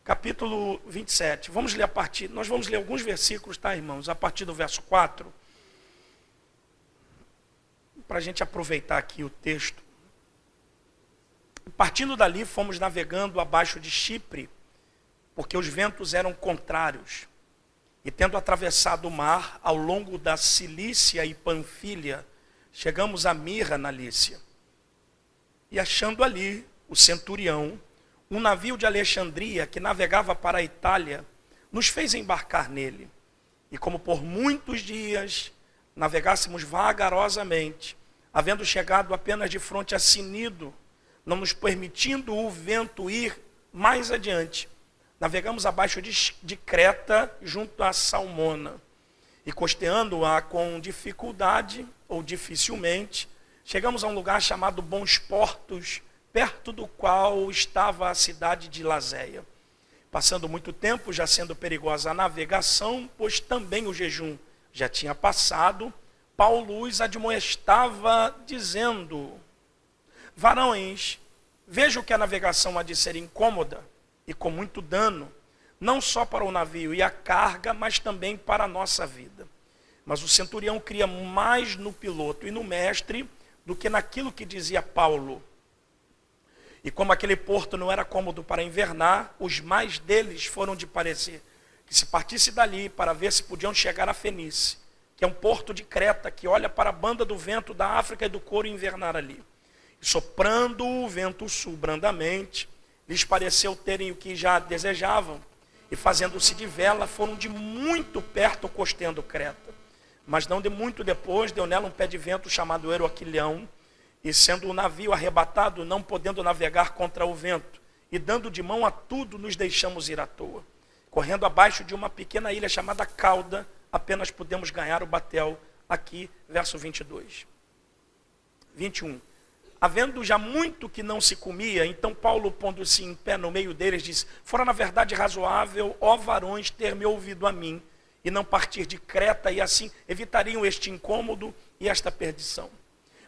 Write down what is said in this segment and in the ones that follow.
capítulo 27. Nós vamos ler alguns versículos, tá, irmãos? A partir do verso 4, para a gente aproveitar aqui o texto. Partindo dali, fomos navegando abaixo de Chipre, porque os ventos eram contrários. E tendo atravessado o mar, ao longo da Cilícia e Panfilha, chegamos a Mirra, na Lícia. E achando ali o centurião, um navio de Alexandria que navegava para a Itália, nos fez embarcar nele. E como por muitos dias navegássemos vagarosamente, havendo chegado apenas de fronte a Cnido, não nos permitindo o vento ir mais adiante, navegamos abaixo de Creta, junto a Salmona, e costeando-a com dificuldade, ou dificilmente, chegamos a um lugar chamado Bons Portos, perto do qual estava a cidade de Lazéia. Passando muito tempo, já sendo perigosa a navegação, pois também o jejum já tinha passado, Paulo os admoestava, dizendo: varões, vejo que a navegação há de ser incômoda e com muito dano, não só para o navio e a carga, mas também para a nossa vida. Mas o centurião cria mais no piloto e no mestre do que naquilo que dizia Paulo. E como aquele porto não era cômodo para invernar, os mais deles foram de parecer que se partisse dali para ver se podiam chegar a Fenice, que é um porto de Creta que olha para a banda do vento da África e do Couro e invernar ali. E soprando o vento sul brandamente, lhes pareceu terem o que já desejavam, e fazendo-se de vela, foram de muito perto costeando Creta. Mas não de muito depois, deu nela um pé de vento chamado Euroquilhão, e sendo o navio arrebatado, não podendo navegar contra o vento, e dando de mão a tudo, nos deixamos ir à toa. Correndo abaixo de uma pequena ilha chamada Cauda, apenas pudemos ganhar o batel. Aqui, verso 22. 21. Havendo já muito que não se comia, então Paulo, pondo-se em pé no meio deles, disse: fora na verdade razoável, ó varões, ter me ouvido a mim, e não partir de Creta, e assim evitariam este incômodo e esta perdição.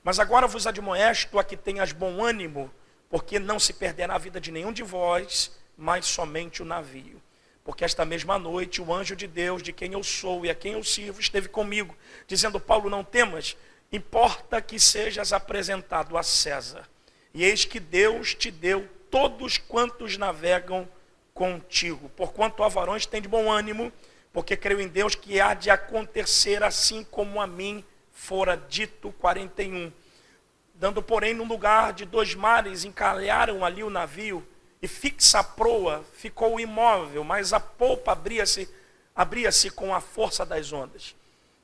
Mas agora vos admoesto a que tenhas bom ânimo, porque não se perderá a vida de nenhum de vós, mas somente o navio. Porque esta mesma noite o anjo de Deus, de quem eu sou e a quem eu sirvo, esteve comigo, dizendo: Paulo, não temas, importa que sejas apresentado a César. E eis que Deus te deu todos quantos navegam contigo. Porquanto, ó varões, tem de bom ânimo, porque creio em Deus que há de acontecer assim como a mim fora dito. 41. Dando, porém, no lugar de 2 mares, encalharam ali o navio, e fixa a proa ficou imóvel, mas a polpa abria-se com a força das ondas.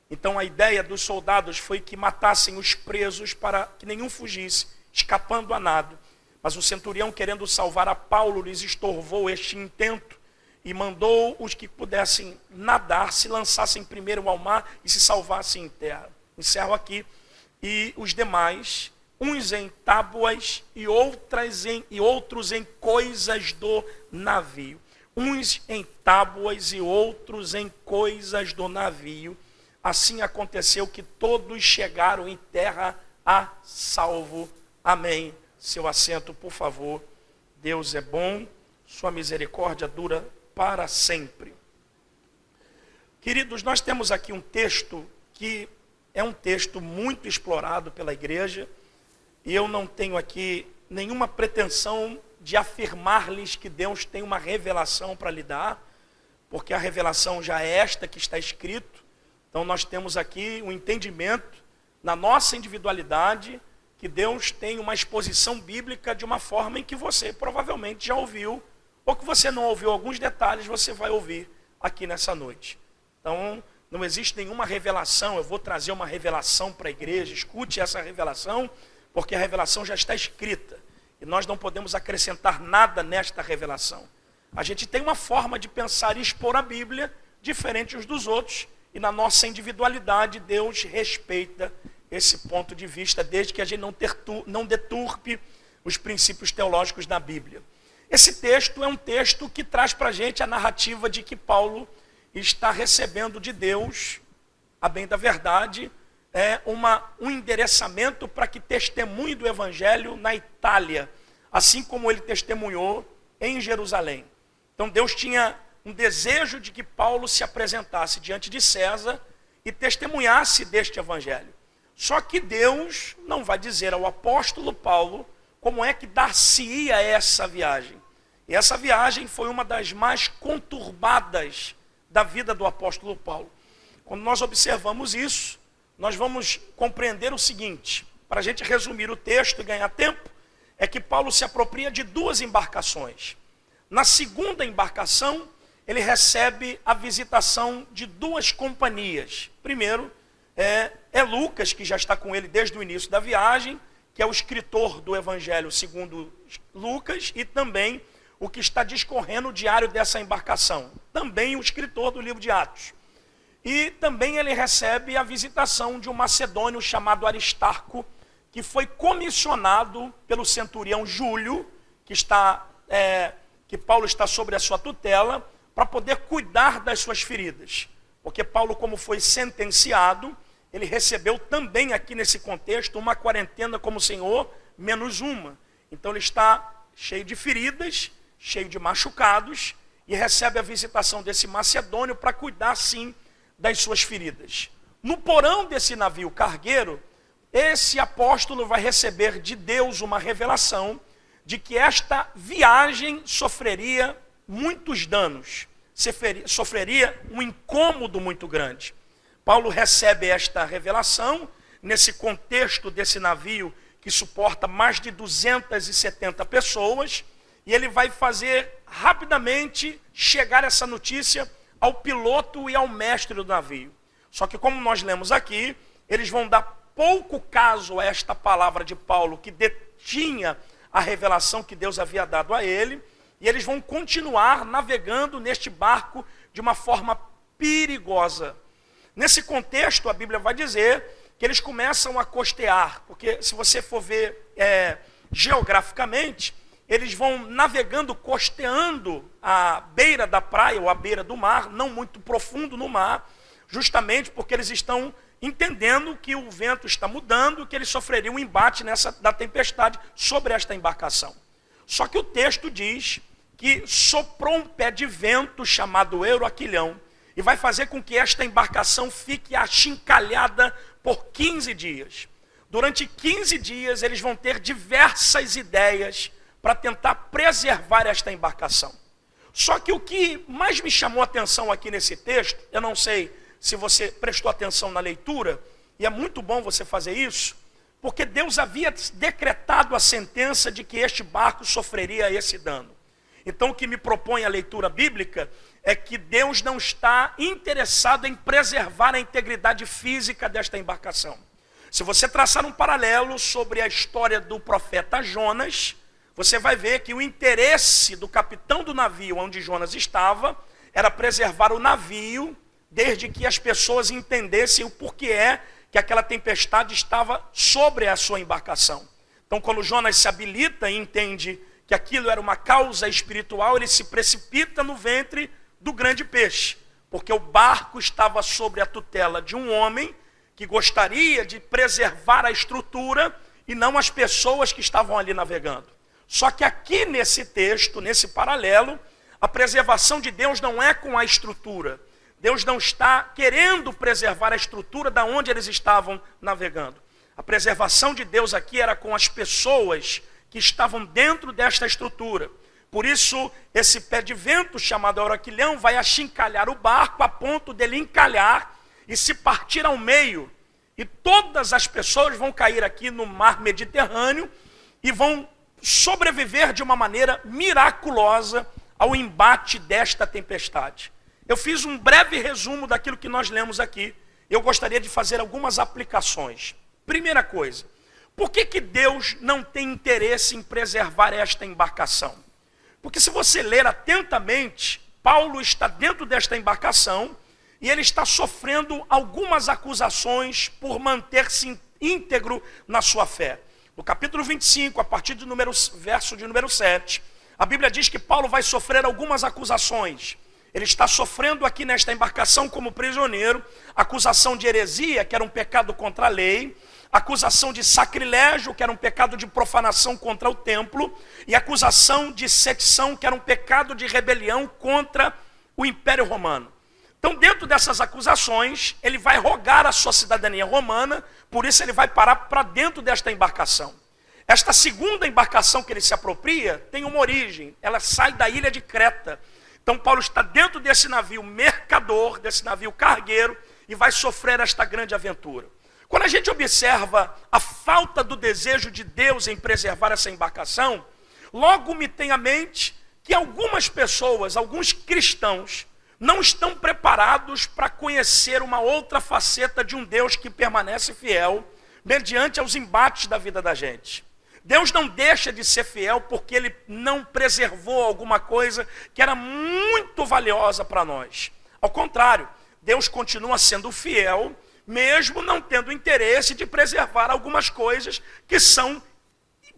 Então a ideia dos soldados foi que matassem os presos para que nenhum fugisse, escapando a nado. Mas o centurião, querendo salvar a Paulo, lhes estorvou este intento e mandou os que pudessem nadar, se lançassem primeiro ao mar e se salvassem em terra. Encerro aqui. E os demais, uns em tábuas e outros em coisas do navio. Uns em tábuas e outros em coisas do navio. Assim aconteceu que todos chegaram em terra a salvo. Amém. Seu assento, por favor. Deus é bom, sua misericórdia dura para sempre. Queridos, nós temos aqui um texto que é um texto muito explorado pela igreja, e eu não tenho aqui nenhuma pretensão de afirmar-lhes que Deus tem uma revelação para lhe dar, porque a revelação já é esta que está escrito. Então nós temos aqui um entendimento na nossa individualidade que Deus tem uma exposição bíblica de uma forma em que você provavelmente já ouviu, ou que você não ouviu alguns detalhes, você vai ouvir aqui nessa noite. Então não existe nenhuma revelação, eu vou trazer uma revelação para a igreja, escute essa revelação, porque a revelação já está escrita, e nós não podemos acrescentar nada nesta revelação. A gente tem uma forma de pensar e expor a Bíblia, diferente uns dos outros, e na nossa individualidade, Deus respeita esse ponto de vista, desde que a gente não deturpe os princípios teológicos da Bíblia. Esse texto é um texto que traz para a gente a narrativa de que Paulo está recebendo de Deus, a bem da verdade, um endereçamento para que testemunhe do Evangelho na Itália, assim como ele testemunhou em Jerusalém. Então Deus tinha um desejo de que Paulo se apresentasse diante de César e testemunhasse deste evangelho. Só que Deus não vai dizer ao apóstolo Paulo como é que dar-se-ia essa viagem. E essa viagem foi uma das mais conturbadas da vida do apóstolo Paulo. Quando nós observamos isso, nós vamos compreender o seguinte, para a gente resumir o texto e ganhar tempo, é que Paulo se apropria de duas embarcações. Na segunda embarcação, ele recebe a visitação de duas companhias. Primeiro, é Lucas, que já está com ele desde o início da viagem, que é o escritor do Evangelho segundo Lucas, e também o que está discorrendo o diário dessa embarcação, também o escritor do livro de Atos. E também ele recebe a visitação de um macedônio chamado Aristarco, que foi comissionado pelo centurião Júlio, que Paulo está sobre a sua tutela, para poder cuidar das suas feridas. Porque Paulo, como foi sentenciado, ele recebeu também aqui nesse contexto uma quarentena como o Senhor, menos uma. Então ele está cheio de feridas, cheio de machucados, e recebe a visitação desse macedônio para cuidar sim das suas feridas. No porão desse navio cargueiro, esse apóstolo vai receber de Deus uma revelação de que esta viagem sofreria muitos danos, sofreria um incômodo muito grande. Paulo recebe esta revelação nesse contexto desse navio que suporta mais de 270 pessoas, e ele vai fazer rapidamente chegar essa notícia ao piloto e ao mestre do navio. Só que, como nós lemos aqui, eles vão dar pouco caso a esta palavra de Paulo, que detinha a revelação que Deus havia dado a ele, e eles vão continuar navegando neste barco de uma forma perigosa. Nesse contexto, a Bíblia vai dizer que eles começam a costear, porque se você for ver geograficamente, eles vão navegando, costeando a beira da praia ou a beira do mar, não muito profundo no mar, justamente porque eles estão entendendo que o vento está mudando, que eles sofreriam um embate da tempestade sobre esta embarcação. Só que o texto diz que soprou um pé de vento chamado Euroaquilhão e vai fazer com que esta embarcação fique achincalhada por 15 dias. Durante 15 dias eles vão ter diversas ideias para tentar preservar esta embarcação. Só que o que mais me chamou a atenção aqui nesse texto, eu não sei se você prestou atenção na leitura, e é muito bom você fazer isso, porque Deus havia decretado a sentença de que este barco sofreria esse dano. Então o que me propõe a leitura bíblica é que Deus não está interessado em preservar a integridade física desta embarcação. Se você traçar um paralelo sobre a história do profeta Jonas, você vai ver que o interesse do capitão do navio onde Jonas estava era preservar o navio, desde que as pessoas entendessem o porquê que aquela tempestade estava sobre a sua embarcação. Então, quando Jonas se habilita e entende que aquilo era uma causa espiritual, ele se precipita no ventre do grande peixe, porque o barco estava sobre a tutela de um homem que gostaria de preservar a estrutura e não as pessoas que estavam ali navegando. Só que aqui nesse texto, nesse paralelo, a preservação de Deus não é com a estrutura. Deus não está querendo preservar a estrutura da onde eles estavam navegando. A preservação de Deus aqui era com as pessoas que estavam dentro desta estrutura. Por isso, esse pé de vento chamado Euroaquilhão vai achincalhar o barco a ponto dele encalhar e se partir ao meio. E todas as pessoas vão cair aqui no mar Mediterrâneo e vão sobreviver de uma maneira miraculosa ao embate desta tempestade. Eu fiz um breve resumo daquilo que nós lemos aqui. Eu gostaria de fazer algumas aplicações. Primeira coisa, por que Deus não tem interesse em preservar esta embarcação? Porque se você ler atentamente, Paulo está dentro desta embarcação e ele está sofrendo algumas acusações por manter-se íntegro na sua fé. No capítulo 25, a partir do verso de número 7, a Bíblia diz que Paulo vai sofrer algumas acusações. Ele está sofrendo aqui nesta embarcação como prisioneiro, acusação de heresia, que era um pecado contra a lei, acusação de sacrilégio, que era um pecado de profanação contra o templo, e acusação de sedição, que era um pecado de rebelião contra o Império Romano. Então, dentro dessas acusações, ele vai rogar a sua cidadania romana, por isso ele vai parar para dentro desta embarcação. Esta segunda embarcação que ele se apropria tem uma origem, ela sai da ilha de Creta. Então, Paulo está dentro desse navio mercador, desse navio cargueiro, e vai sofrer esta grande aventura. Quando a gente observa a falta do desejo de Deus em preservar essa embarcação, logo me tem à mente que algumas pessoas, alguns cristãos, não estão preparados para conhecer uma outra faceta de um Deus que permanece fiel mediante aos embates da vida da gente. Deus não deixa de ser fiel porque Ele não preservou alguma coisa que era muito valiosa para nós. Ao contrário, Deus continua sendo fiel, mesmo não tendo interesse de preservar algumas coisas que são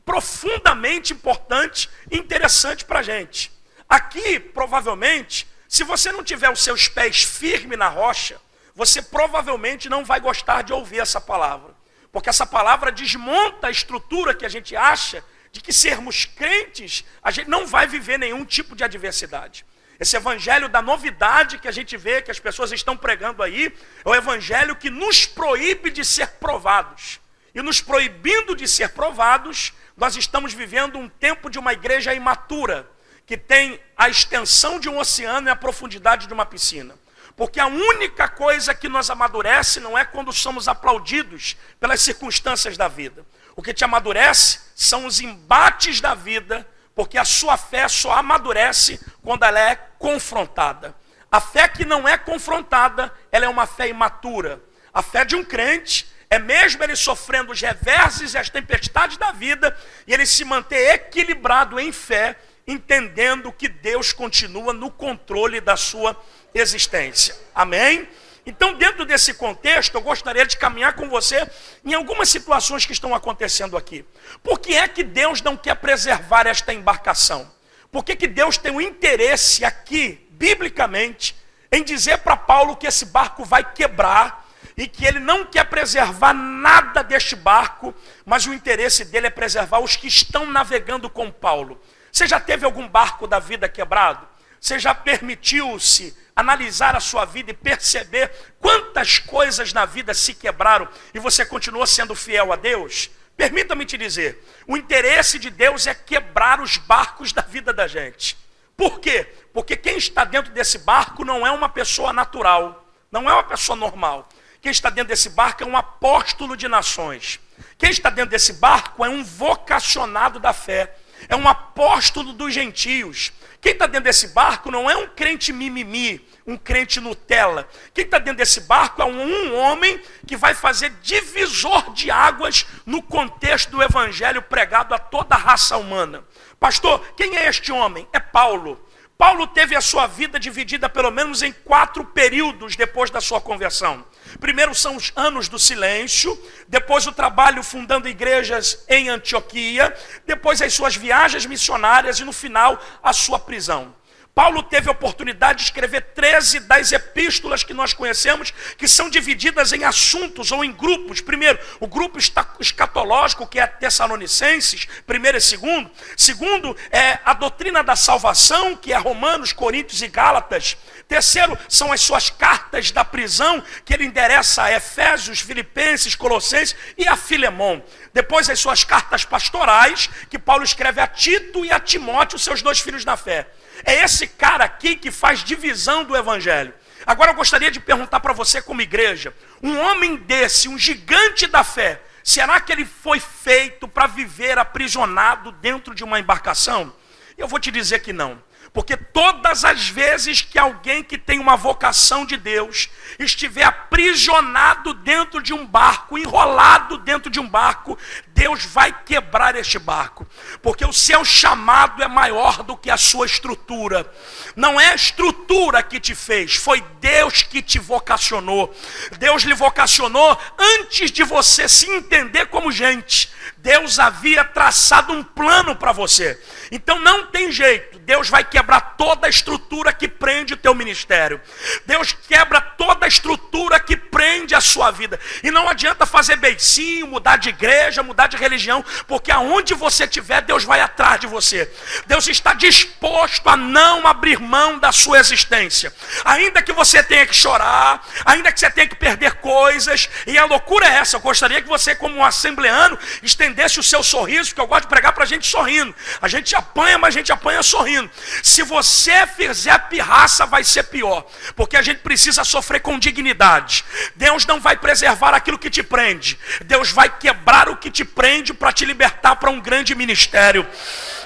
profundamente importantes e interessantes para a gente. Aqui, provavelmente, se você não tiver os seus pés firmes na rocha, você provavelmente não vai gostar de ouvir essa palavra. Porque essa palavra desmonta a estrutura que a gente acha de que sermos crentes, a gente não vai viver nenhum tipo de adversidade. Esse evangelho da novidade que a gente vê, que as pessoas estão pregando aí, é o evangelho que nos proíbe de ser provados. E nos proibindo de ser provados, nós estamos vivendo um tempo de uma igreja imatura, que tem a extensão de um oceano e a profundidade de uma piscina. Porque a única coisa que nos amadurece não é quando somos aplaudidos pelas circunstâncias da vida. O que te amadurece são os embates da vida, porque a sua fé só amadurece quando ela é confrontada. A fé que não é confrontada, ela é uma fé imatura. A fé de um crente é mesmo ele sofrendo os reverses e as tempestades da vida, e ele se manter equilibrado em fé, entendendo que Deus continua no controle da sua existência. Amém? Então, dentro desse contexto, eu gostaria de caminhar com você em algumas situações que estão acontecendo aqui. Por que é que Deus não quer preservar esta embarcação? Por que Deus tem um interesse aqui, biblicamente, em dizer para Paulo que esse barco vai quebrar e que ele não quer preservar nada deste barco, mas o interesse dele é preservar os que estão navegando com Paulo? Você já teve algum barco da vida quebrado? Você já permitiu-se analisar a sua vida e perceber quantas coisas na vida se quebraram e você continuou sendo fiel a Deus? Permita-me te dizer, o interesse de Deus é quebrar os barcos da vida da gente. Por quê? Porque quem está dentro desse barco não é uma pessoa natural, não é uma pessoa normal. Quem está dentro desse barco é um apóstolo de nações. Quem está dentro desse barco é um vocacionado da fé, é um apóstolo dos gentios. Quem está dentro desse barco não é um crente mimimi, um crente Nutella. Quem está dentro desse barco é um homem que vai fazer divisor de águas no contexto do evangelho pregado a toda a raça humana. Pastor, quem é este homem? É Paulo. Paulo teve a sua vida dividida pelo menos em 4 períodos depois da sua conversão. Primeiro são os anos do silêncio, depois o trabalho fundando igrejas em Antioquia, depois as suas viagens missionárias e no final a sua prisão. Paulo teve a oportunidade de escrever 13 das epístolas que nós conhecemos, que são divididas em assuntos ou em grupos. Primeiro, o grupo escatológico, que é Tessalonicenses, primeiro e segundo. Segundo, é a doutrina da salvação, que é Romanos, Coríntios e Gálatas. Terceiro, são as suas cartas da prisão, que ele endereça a Efésios, Filipenses, Colossenses e a Filemon. Depois, as suas cartas pastorais, que Paulo escreve a Tito e a Timóteo, seus 2 filhos na fé. É esse cara aqui que faz divisão do evangelho. Agora eu gostaria de perguntar para você como igreja, um homem desse, um gigante da fé, será que ele foi feito para viver aprisionado dentro de uma embarcação? Eu vou te dizer que não. Porque todas as vezes que alguém que tem uma vocação de Deus estiver aprisionado dentro de um barco, enrolado dentro de um barco, Deus vai quebrar este barco, porque o seu chamado é maior do que a sua estrutura. Não é a estrutura que te fez, foi Deus que te vocacionou. Deus lhe vocacionou antes de você se entender como gente. Deus havia traçado um plano para você. Então não tem jeito, Deus vai quebrar toda a estrutura que prende o teu ministério. Deus quebra toda a estrutura que prende a sua vida. E não adianta fazer beicinho, mudar de igreja, mudar de religião, porque aonde você estiver, Deus vai atrás de você. Deus está disposto a não abrir mão da sua existência. Ainda que você tenha que chorar, ainda que você tenha que perder coisas, e a loucura é essa. Eu gostaria que você, como um assembleano, estendesse o seu sorriso, porque eu gosto de pregar para a gente sorrindo. A gente apanha, mas a gente apanha sorrindo. Se você fizer pirraça, vai ser pior, porque a gente precisa sofrer com dignidade. Deus não vai preservar aquilo que te prende, Deus vai quebrar o que te prende para te libertar para um grande ministério.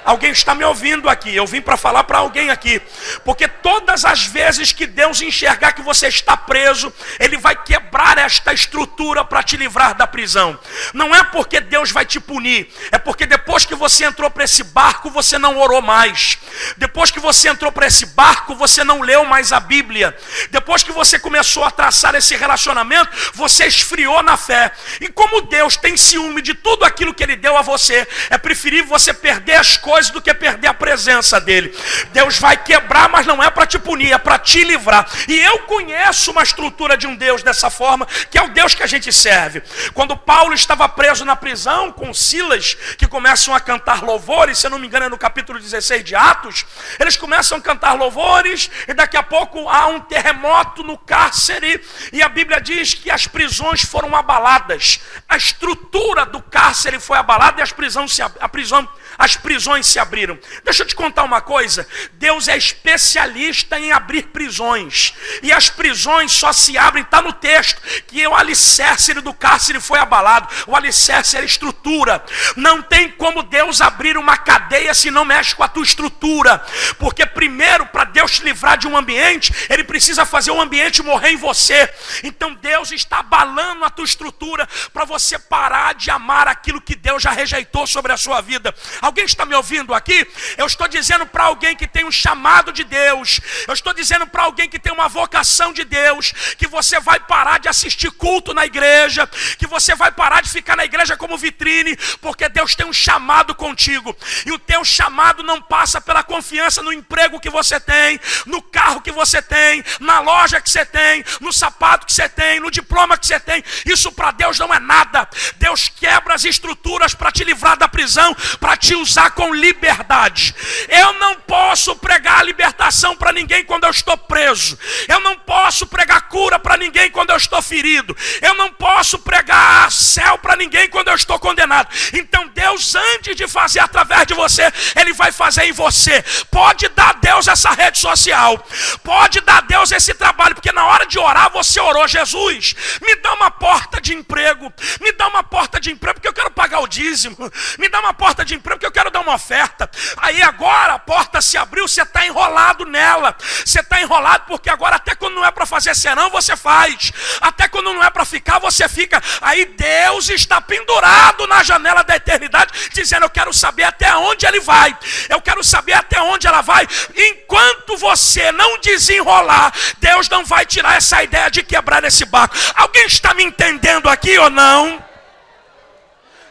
Alguém está me ouvindo aqui? Eu vim para falar para alguém aqui, porque todas as vezes que Deus enxergar que você está preso, Ele vai quebrar esta estrutura para te livrar da prisão. Não é porque Deus vai te punir, é porque depois que você entrou para esse barco, você não orou mais. Depois que você entrou para esse barco, você não leu mais a Bíblia. Depois que você começou a traçar esse relacionamento, você esfriou na fé. E como Deus tem ciúme de tudo aquilo que Ele deu a você, é preferível você perder as coisas do que perder a presença dEle. Deus vai quebrar, mas não é para te punir, é para te livrar. E eu conheço uma estrutura de um Deus dessa forma, que é o Deus que a gente serve. Quando Paulo estava preso na prisão, com Silas, que começam a cantar louvores, se eu não me engano é no capítulo 16 de Atos, eles começam a cantar louvores, e daqui a pouco há um terremoto no cárcere, e a Bíblia diz que as prisões foram abaladas. A estrutura do cárcere foi abalada e as prisões se abriram. Deixa eu te contar uma coisa. Deus é especialista em abrir prisões. E as prisões só se abrem, está no texto, que o alicerce do cárcere foi abalado. O alicerce era estrutura. Não tem como Deus abrir uma cadeia se não mexe com a tua estrutura. Porque primeiro, para Deus te livrar de um ambiente, Ele precisa fazer o ambiente morrer em você. Então Deus está abalando a tua estrutura para você parar de amar aquilo que Deus já rejeitou sobre a sua vida. Alguém está me ouvindo aqui? Eu estou dizendo para alguém que tem um chamado de Deus, eu estou dizendo para alguém que tem uma vocação de Deus, que você vai parar de assistir culto na igreja, que você vai parar de ficar na igreja como vitrine, porque Deus tem um chamado contigo, e o teu chamado não passa pela confiança no emprego que você tem, no carro que você tem, na loja que você tem, no sapato que você tem, no diploma que você tem. Isso para Deus não é nada. Deus quebra as estruturas para te livrar da prisão, para te usar com liberdade. Eu não posso pregar a libertação para ninguém quando eu estou preso. Eu não posso pregar cura para ninguém quando eu estou ferido. Eu não posso pregar céu para ninguém quando eu estou condenado. Então Deus, antes de fazer através de você, Ele vai fazer em você. Pode dar a Deus essa rede social, pode dar a Deus esse trabalho, porque na hora de orar você orou: Jesus, me dá uma porta de emprego, me dá uma porta de emprego porque eu quero pagar o dízimo, me dá uma porta de emprego porque eu quero dar uma oferta. Aí agora a porta se abriu, você está enrolado nela, você está enrolado porque agora até quando não é para fazer serão você faz, até quando não é para ficar você fica. Aí Deus está pendurado na janela da eternidade dizendo: eu quero saber até onde Ele vai, eu quero saber até onde ela vai. Enquanto você não desenrolar, Deus não vai tirar essa ideia de quebrar esse barco. Alguém está me entendendo aqui ou não?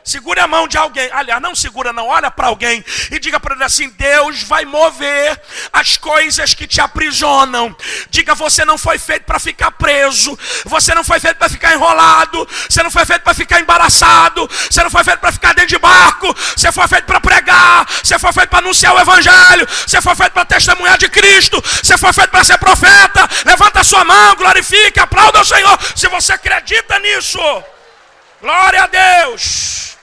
Segure a mão de alguém. Aliás, não segura não, olha para alguém e diga para ele assim: Deus vai mover as coisas que te aprisionam. Diga: você não foi feito para ficar preso, você não foi feito para ficar enrolado, você não foi feito para ficar embaraçado, você não foi feito para ficar dentro de barco, você foi feito para pregar, você foi feito para anunciar o evangelho, você foi feito para testemunhar de Cristo, você foi feito para ser profeta. Levanta a sua mão, glorifique, aplauda o Senhor se você acredita nisso. Glória a Deus.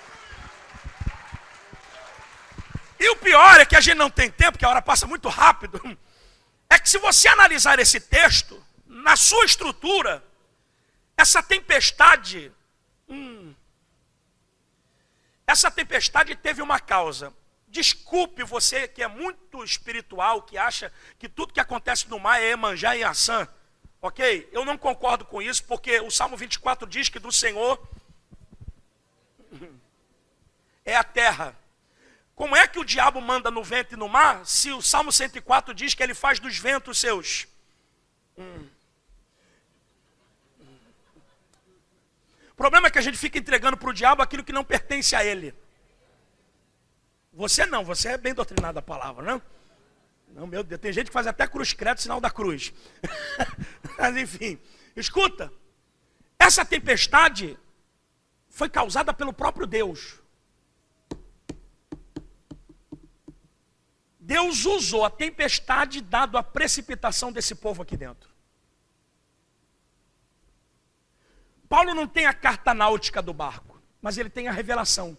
E o pior é que a gente não tem tempo, que a hora passa muito rápido. É que se você analisar esse texto, na sua estrutura, essa tempestade teve uma causa. Desculpe você que é muito espiritual, que acha que tudo que acontece no mar é Iemanjá e Assã. Ok? Eu não concordo com isso, porque o Salmo 24 diz que do Senhor é a terra. Como é que o diabo manda no vento e no mar, se o Salmo 104 diz que ele faz dos ventos seus? O problema é que a gente fica entregando para o diabo aquilo que não pertence a ele. Você não, você é bem doutrinado da palavra, não? Não, meu Deus, tem gente que faz até cruz credo, sinal da cruz. Mas enfim, escuta. Essa tempestade foi causada pelo próprio Deus. Deus usou a tempestade dado a precipitação desse povo aqui dentro. Paulo não tem a carta náutica do barco, mas ele tem a revelação.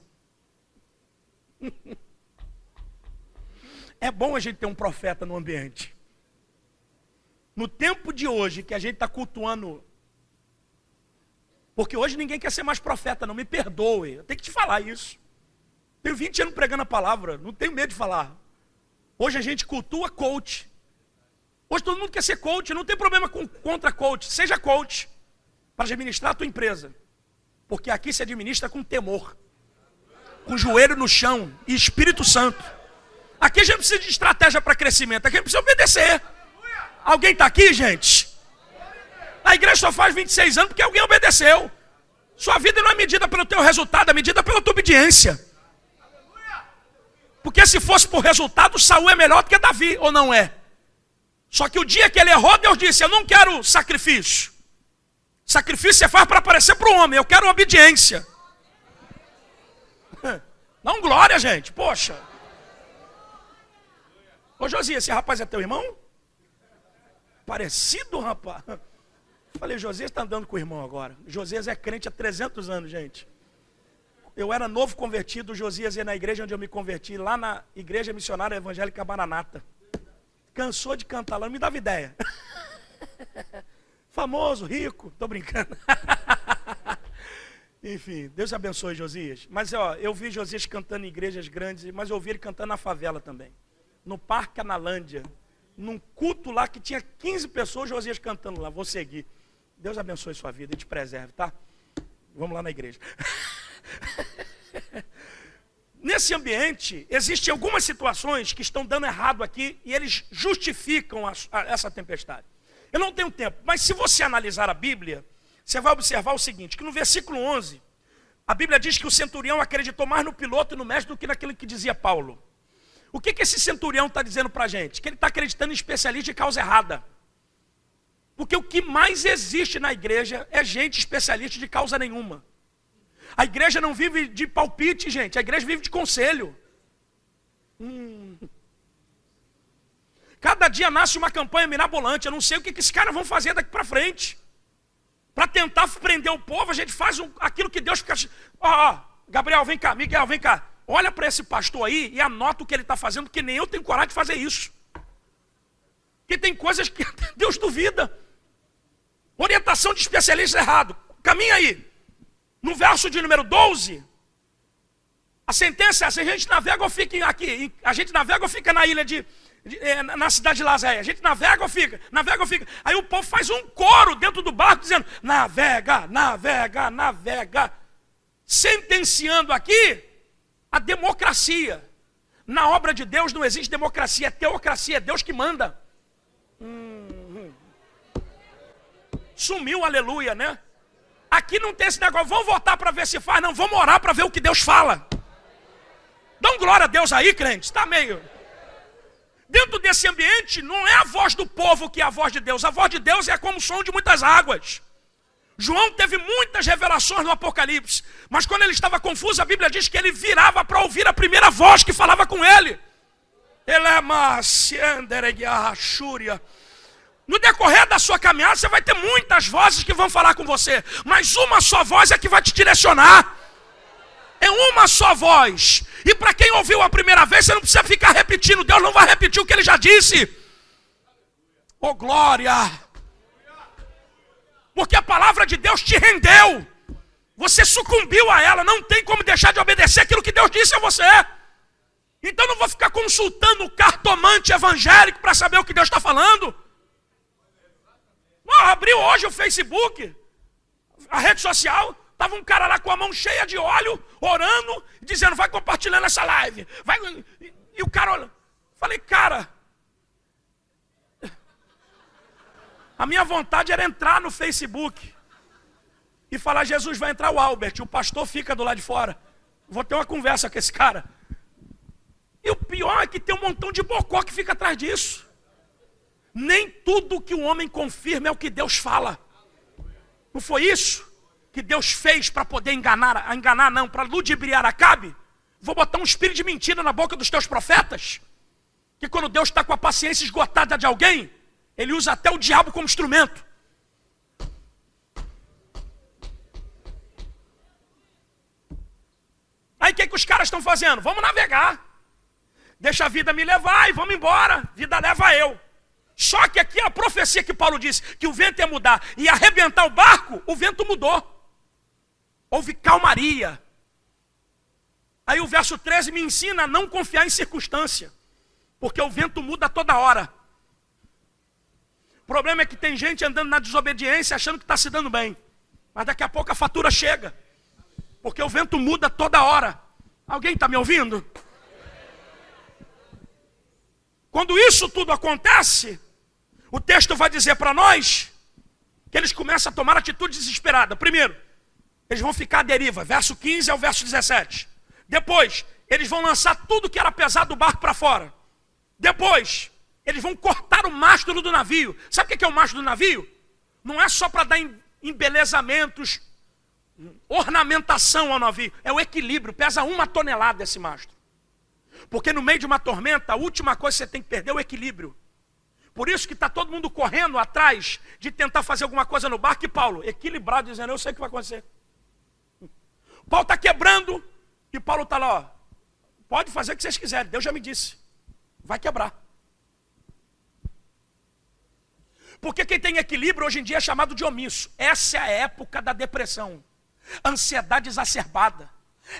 É bom a gente ter um profeta no ambiente. No tempo de hoje, que a gente está cultuando, porque hoje ninguém quer ser mais profeta, não me perdoe, eu tenho que te falar isso. Tenho 20 anos pregando a palavra, não tenho medo de falar. Hoje a gente cultua coach. Hoje todo mundo quer ser coach, não tem problema contra coach, seja coach, para administrar a tua empresa. Porque aqui se administra com temor, com o joelho no chão e Espírito Santo. Aqui a gente precisa de estratégia para crescimento, aqui a gente precisa obedecer. Alguém está aqui, gente? A igreja só faz 26 anos porque alguém obedeceu. Sua vida não é medida pelo teu resultado, é medida pela tua obediência. Porque se fosse por resultado, Saul é melhor do que Davi, ou não é? Só que o dia que ele errou, Deus disse, eu não quero sacrifício. Sacrifício você faz para aparecer para o homem, eu quero obediência. Não glória, gente, poxa. Ô Josias, esse rapaz é teu irmão? Parecido, rapaz. Falei, Josias está andando com o irmão agora. Josias é crente há 300 anos, gente. Eu era novo convertido, o Josias ia na igreja onde eu me converti, lá na Igreja Missionária Evangélica Maranata. Cansou de cantar lá, não me dava ideia. Famoso, rico, tô brincando. Enfim, Deus abençoe Josias. Mas ó, eu vi Josias cantando em igrejas grandes, mas eu ouvi ele cantando na favela também. No Parque Analândia, num culto lá que tinha 15 pessoas, Josias cantando lá. Vou seguir. Deus abençoe sua vida e te preserve, tá? Vamos lá na igreja. Nesse ambiente, existem algumas situações que estão dando errado aqui e eles justificam essa tempestade. Eu não tenho tempo, mas se você analisar a Bíblia, você vai observar o seguinte, que no versículo 11, a Bíblia diz que o centurião acreditou mais no piloto e no mestre do que naquilo que dizia Paulo. O que esse centurião está dizendo para a gente? Que ele está acreditando em especialista de causa errada. Porque o que mais existe na igreja é gente especialista de causa nenhuma. A igreja não vive de palpite, gente. A igreja vive de conselho. Cada dia nasce uma campanha mirabolante. Eu não sei o que esses caras vão fazer daqui para frente. Para tentar prender o povo, a gente faz aquilo que Deus fica... Gabriel, vem cá. Miguel, vem cá. Olha para esse pastor aí e anota o que ele está fazendo, porque nem eu tenho coragem de fazer isso. Porque tem coisas que Deus duvida. Orientação de especialista errado. Caminha aí. No verso de número 12, a sentença é essa: a gente navega ou fica aqui? A gente navega ou fica na ilha na cidade de Lazéia? A gente navega ou fica? Navega ou fica? Aí o povo faz um coro dentro do barco dizendo: navega, navega, navega. Sentenciando aqui a democracia. Na obra de Deus não existe democracia, é teocracia, é Deus que manda. Sumiu, aleluia, né? Aqui não tem esse negócio, vamos votar para ver se faz, não, vamos orar para ver o que Deus fala. Dão glória a Deus aí, crente, está meio... Dentro desse ambiente, não é a voz do povo que é a voz de Deus. A voz de Deus é como o som de muitas águas. João teve muitas revelações no Apocalipse, mas quando ele estava confuso, a Bíblia diz que ele virava para ouvir a primeira voz que falava com ele. No decorrer da sua caminhada, você vai ter muitas vozes que vão falar com você, mas uma só voz é que vai te direcionar. É uma só voz. E para quem ouviu a primeira vez, você não precisa ficar repetindo. Deus não vai repetir o que ele já disse. Oh, glória! Porque a palavra de Deus te rendeu. Você sucumbiu a ela. Não tem como deixar de obedecer aquilo que Deus disse a você. Então não vou ficar consultando o cartomante evangélico para saber o que Deus está falando. Abriu hoje o Facebook, a rede social, Estava um cara lá com a mão cheia de óleo, orando, dizendo, vai compartilhando essa live. Vai. E o cara olha. Falei, cara, a minha vontade era entrar no Facebook e falar, Jesus, vai entrar o Albert, o pastor fica do lado de fora. Vou ter uma conversa com esse cara. E o pior é que tem um montão de bocó que fica atrás disso. Nem tudo que o homem confirma é o que Deus fala. Não foi isso que Deus fez para poder enganar não, para ludibriar Acabe? Vou botar um espírito de mentira na boca dos teus profetas? Que quando Deus está com a paciência esgotada de alguém, ele usa até o diabo como instrumento. Aí o que os caras estão fazendo? Vamos navegar. Deixa a vida me levar e vamos embora. Vida leva eu. Só que aqui a profecia que Paulo disse, que o vento ia mudar e arrebentar o barco, o vento mudou. Houve calmaria. Aí o verso 13 me ensina a não confiar em circunstância, porque o vento muda toda hora. O problema é que tem gente andando na desobediência achando que está se dando bem, mas daqui a pouco a fatura chega, porque o vento muda toda hora. Alguém está me ouvindo? Quando isso tudo acontece, o texto vai dizer para nós que eles começam a tomar atitude desesperada. Primeiro, eles vão ficar à deriva, verso 15 ao verso 17. Depois, eles vão lançar tudo que era pesado do barco para fora. Depois, eles vão cortar o mastro do navio. Sabe o que é o mastro do navio? Não é só para dar embelezamentos, ornamentação ao navio. É o equilíbrio, pesa 1 tonelada esse mastro. Porque no meio de uma tormenta, a última coisa que você tem que perder é o equilíbrio. Por isso que está todo mundo correndo atrás de tentar fazer alguma coisa no barco. E Paulo, equilibrado, dizendo, eu sei o que vai acontecer. Paulo está quebrando e Paulo está lá, ó, pode fazer o que vocês quiserem, Deus já me disse, vai quebrar. Porque quem tem equilíbrio hoje em dia é chamado de omisso. Essa é a época da depressão, ansiedade exacerbada,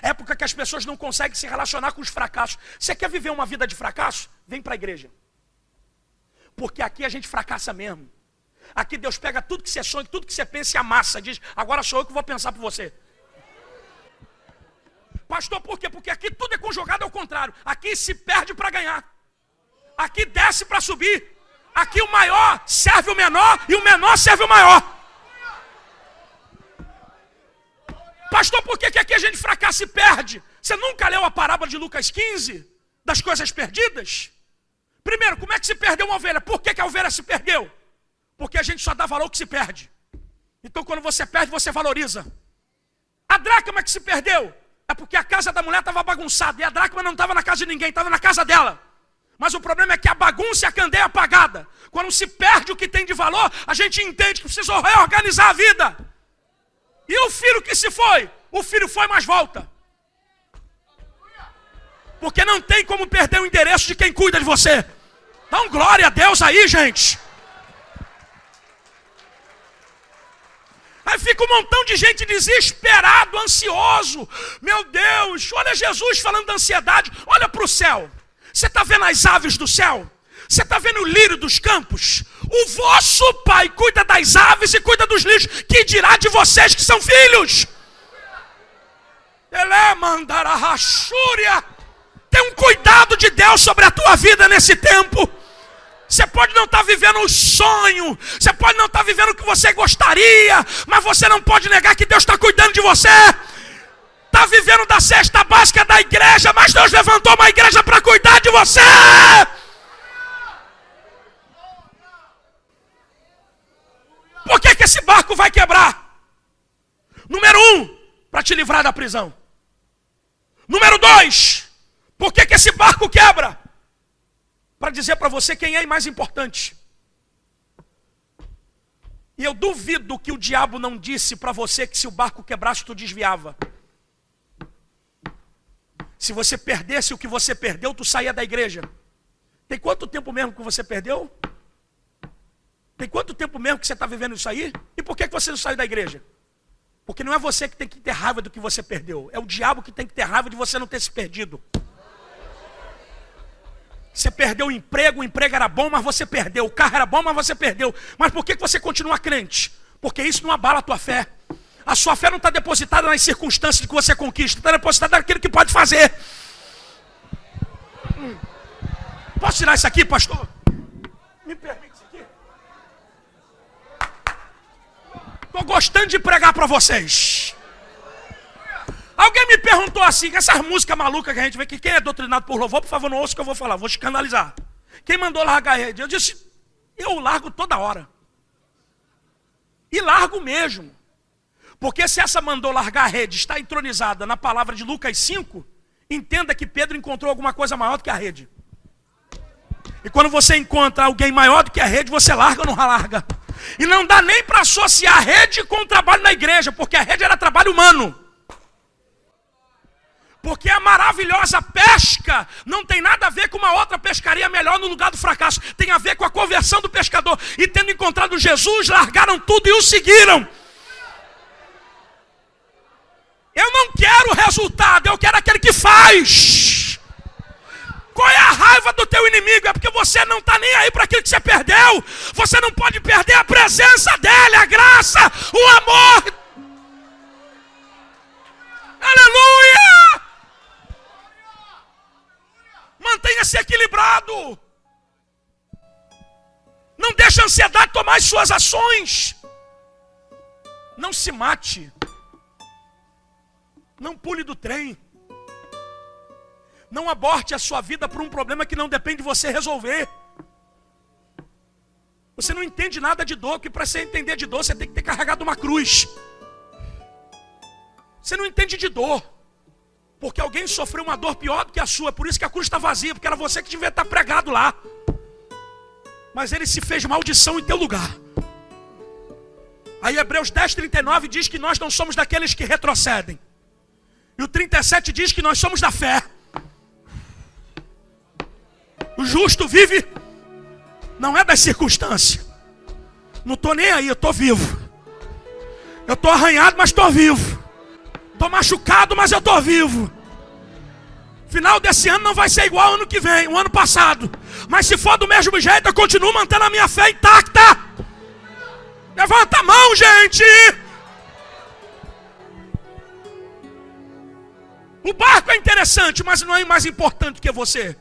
época que as pessoas não conseguem se relacionar com os fracassos. Você quer viver uma vida de fracasso? Vem para a igreja. Porque aqui a gente fracassa mesmo. Aqui Deus pega tudo que você sonha, tudo que você pensa e amassa, diz, agora sou eu que vou pensar por você. Pastor, por quê? Porque aqui tudo é conjugado ao contrário. Aqui se perde para ganhar. Aqui desce para subir. Aqui o maior serve o menor e o menor serve o maior. Pastor, por que aqui a gente fracassa e perde? Você nunca leu a parábola de Lucas 15? Das coisas perdidas? Primeiro, como é que se perdeu uma ovelha? Por que a ovelha se perdeu? Porque a gente só dá valor ao que se perde. Então quando você perde, você valoriza. A dracma que se perdeu é porque a casa da mulher estava bagunçada. E a dracma não estava na casa de ninguém, estava na casa dela. Mas o problema é que a bagunça e a candeia é apagada. Quando se perde o que tem de valor, a gente entende que precisa reorganizar a vida. E o filho que se foi? O filho foi, mas volta. Porque não tem como perder o endereço de quem cuida de você. Dá um glória a Deus aí, gente. Aí fica um montão de gente desesperado, ansioso. Meu Deus, olha Jesus falando da ansiedade. Olha para o céu. Você está vendo as aves do céu? Você está vendo o lírio dos campos? O vosso Pai cuida das aves e cuida dos lírios. Que dirá de vocês que são filhos? Ele mandará rachúria. Tem um cuidado de Deus sobre a tua vida nesse tempo. Você pode não estar vivendo o sonho, você pode não estar vivendo o que você gostaria, mas você não pode negar que Deus está cuidando de você. Está vivendo da cesta básica da igreja, mas Deus levantou uma igreja para cuidar de você. Por que esse barco vai quebrar? Número 1, para te livrar da prisão. Número 2, por que esse barco quebra? Para dizer para você quem é mais importante. E eu duvido que o diabo não disse para você que se o barco quebrasse, tu desviava. Se você perdesse o que você perdeu, tu saía da igreja. Tem quanto tempo mesmo que você perdeu? Tem quanto tempo mesmo que você está vivendo isso aí? E por que você não saiu da igreja? Porque não é você que tem que ter raiva do que você perdeu. É o diabo que tem que ter raiva de você não ter se perdido. Você perdeu o emprego era bom, mas você perdeu. O carro era bom, mas você perdeu. Mas por que você continua crente? Porque isso não abala a tua fé. A sua fé não está depositada nas circunstâncias que você conquista, está depositada naquilo que pode fazer. Posso tirar isso aqui, pastor? Me permite isso aqui? Estou gostando de pregar para vocês. Alguém me perguntou assim, essas músicas malucas que a gente vê, que quem é doutrinado por louvor, por favor, não ouça o que eu vou falar, vou escandalizar. Quem mandou largar a rede? Eu disse, eu largo toda hora. E largo mesmo. Porque se essa mandou largar a rede está entronizada na palavra de Lucas 5, entenda que Pedro encontrou alguma coisa maior do que a rede. E quando você encontra alguém maior do que a rede, você larga ou não larga? E não dá nem para associar a rede com o trabalho na igreja, porque a rede era trabalho humano. Porque a maravilhosa pesca não tem nada a ver com uma outra pescaria melhor no lugar do fracasso. Tem a ver com a conversão do pescador. E tendo encontrado Jesus, largaram tudo e o seguiram. Eu não quero o resultado, eu quero aquele que faz. Qual é a raiva do teu inimigo? É porque você não está nem aí para aquilo que você perdeu. Você não pode perder a presença dele, a graça, o amor. Aleluia! Mantenha-se equilibrado. Não deixe a ansiedade tomar as suas ações. Não se mate. Não pule do trem. Não aborte a sua vida por um problema que não depende de você resolver. Você não entende nada de dor, porque para você entender de dor, você tem que ter carregado uma cruz. Você não entende de dor, porque alguém sofreu uma dor pior do que a sua, por isso que a cruz está vazia, porque era você que devia estar pregado lá. Mas ele se fez maldição em teu lugar. Aí Hebreus 10:39 diz que nós não somos daqueles que retrocedem. E o 37 diz que nós somos da fé. O justo vive, não é das circunstâncias. Não estou nem aí, eu estou vivo. Eu estou arranhado, mas estou vivo. Estou machucado, mas eu estou vivo. Final desse ano não vai ser igual ao ano que vem, o ano passado. Mas se for do mesmo jeito, eu continuo mantendo a minha fé intacta. Levanta a mão, gente. O barco é interessante, mas não é mais importante que você.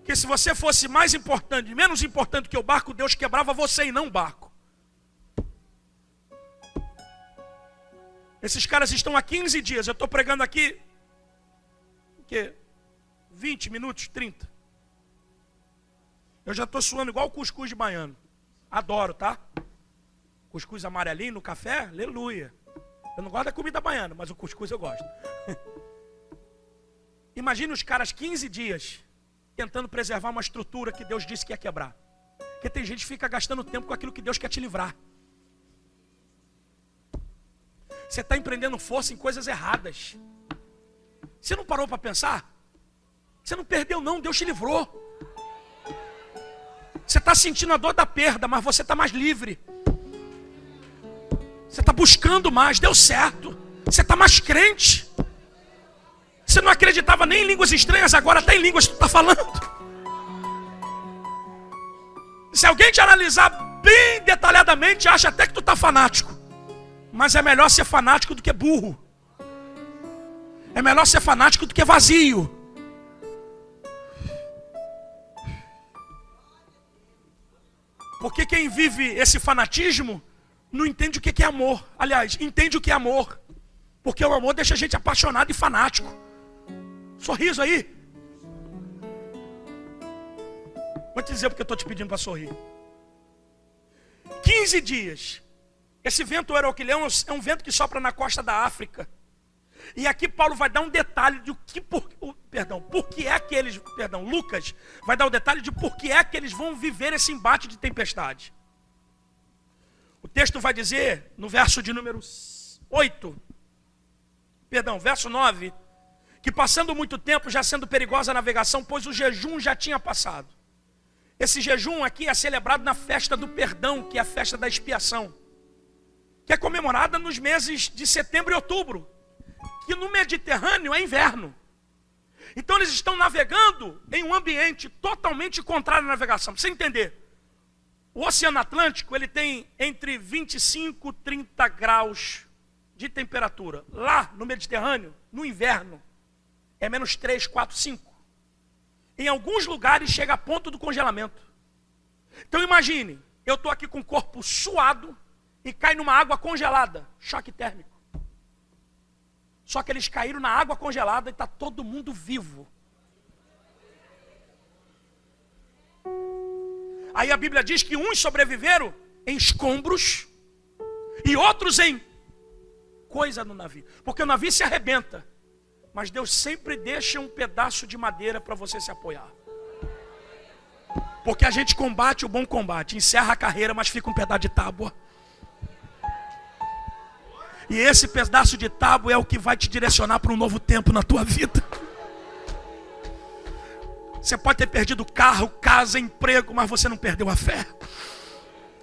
Porque se você fosse mais importante, menos importante que o barco, Deus quebrava você e não o barco. Esses caras estão há 15 dias. Eu estou pregando aqui, o quê? 20 minutos, 30. Eu já estou suando igual o cuscuz de baiano. Adoro, tá? Cuscuz amarelinho no café, aleluia. Eu não gosto da comida baiana, mas o cuscuz eu gosto. Imagina os caras 15 dias tentando preservar uma estrutura que Deus disse que ia quebrar. Porque tem gente que fica gastando tempo com aquilo que Deus quer te livrar. Você está empreendendo força em coisas erradas. Você não parou para pensar? Você não perdeu não, Deus te livrou. Você está sentindo a dor da perda, mas você está mais livre. Você está buscando mais, deu certo. Você está mais crente. Você não acreditava nem em línguas estranhas, agora até em línguas que tu está falando. Se alguém te analisar bem detalhadamente, acha até que tu está fanático. Mas é melhor ser fanático do que burro. É melhor ser fanático do que vazio. Porque quem vive esse fanatismo não entende o que é amor. Aliás, entende o que é amor. Porque o amor deixa a gente apaixonado e fanático. Sorriso aí. Vou te dizer porque eu estou te pedindo para sorrir. 15 dias. Esse vento Eurocleão é um vento que sopra na costa da África. E aqui Paulo vai dar um detalhe de Lucas vai dar o detalhe de por que é que eles vão viver esse embate de tempestade. O texto vai dizer, no verso de número 9, que passando muito tempo, já sendo perigosa a navegação, pois o jejum já tinha passado. Esse jejum aqui é celebrado na festa do perdão, que é a festa da expiação, que é comemorada nos meses de setembro e outubro, que no Mediterrâneo é inverno. Então eles estão navegando em um ambiente totalmente contrário à navegação. Para você entender, O Oceano Atlântico, ele tem entre 25 e 30 graus de temperatura. Lá no Mediterrâneo, no inverno, é menos 3, 4, 5. Em alguns lugares chega a ponto do congelamento. Então imagine, eu estou aqui com o corpo suado e cai numa água congelada. Choque térmico. Só que eles caíram na água congelada e está todo mundo vivo. Aí a Bíblia diz que uns sobreviveram em escombros e outros em coisa no navio. Porque o navio se arrebenta, mas Deus sempre deixa um pedaço de madeira para você se apoiar. Porque a gente combate o bom combate, encerra a carreira, mas fica um pedaço de tábua. E esse pedaço de tábua é o que vai te direcionar para um novo tempo na tua vida. Você pode ter perdido carro, casa, emprego, mas você não perdeu a fé.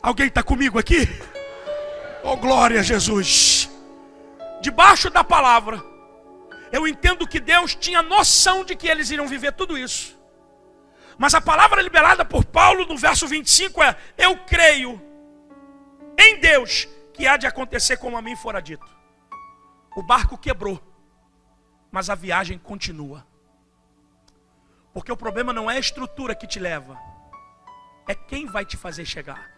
Alguém está comigo aqui? Oh, glória a Jesus. Debaixo da palavra, eu entendo que Deus tinha noção de que eles iriam viver tudo isso. Mas a palavra liberada por Paulo no verso 25 é: eu creio em Deus que há de acontecer como a mim fora dito. O barco quebrou, mas a viagem continua. Porque o problema não é a estrutura que te leva, é quem vai te fazer chegar.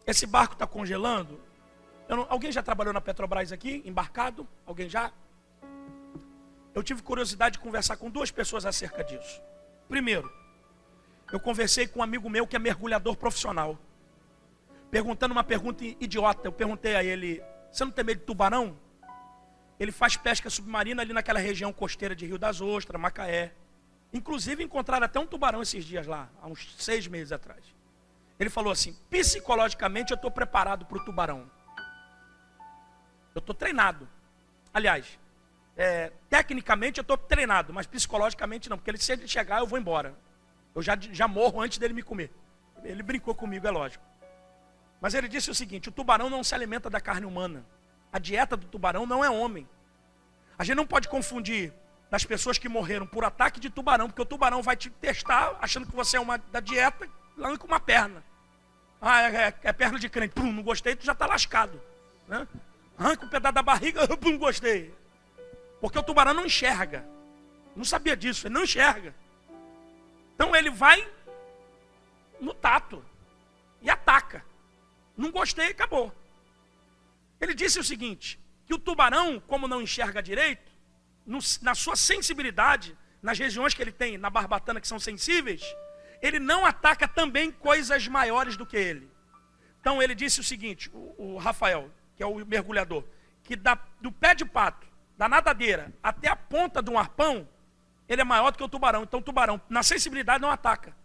Esse barco está congelando. Alguém já trabalhou na Petrobras aqui, embarcado? Alguém já? Eu tive curiosidade de conversar com 2 pessoas acerca disso. Primeiro, eu conversei com um amigo meu que é mergulhador profissional, perguntando uma pergunta idiota. Eu perguntei a ele: você não tem medo de tubarão? Ele faz pesca submarina ali naquela região costeira de Rio das Ostras, Macaé. Inclusive encontraram até um tubarão esses dias lá, há uns 6 meses atrás. Ele falou assim: psicologicamente eu estou preparado para o tubarão. Eu estou treinado. Aliás, tecnicamente eu estou treinado, mas psicologicamente não, porque se ele chegar eu vou embora. Eu já morro antes dele me comer. Ele brincou comigo, é lógico. Mas ele disse o seguinte: o tubarão não se alimenta da carne humana. A dieta do tubarão não é homem. A gente não pode confundir das pessoas que morreram por ataque de tubarão, porque o tubarão vai te testar achando que você é uma da dieta, arranca uma perna. Ah, é perna de crente. Pum, não gostei, tu já está lascado, né? Arranca um pedaço da barriga, pum, gostei. Porque o tubarão não enxerga. Não sabia disso, ele não enxerga. Então ele vai no tato e ataca. Não gostei, acabou. Ele disse o seguinte: que o tubarão, como não enxerga direito, na sua sensibilidade, nas regiões que ele tem, na barbatana, que são sensíveis, ele não ataca também coisas maiores do que ele. Então ele disse o seguinte, o Rafael, que é o mergulhador, que do pé de pato, da nadadeira, até a ponta de um arpão, ele é maior do que o tubarão. Então o tubarão, na sensibilidade, não ataca.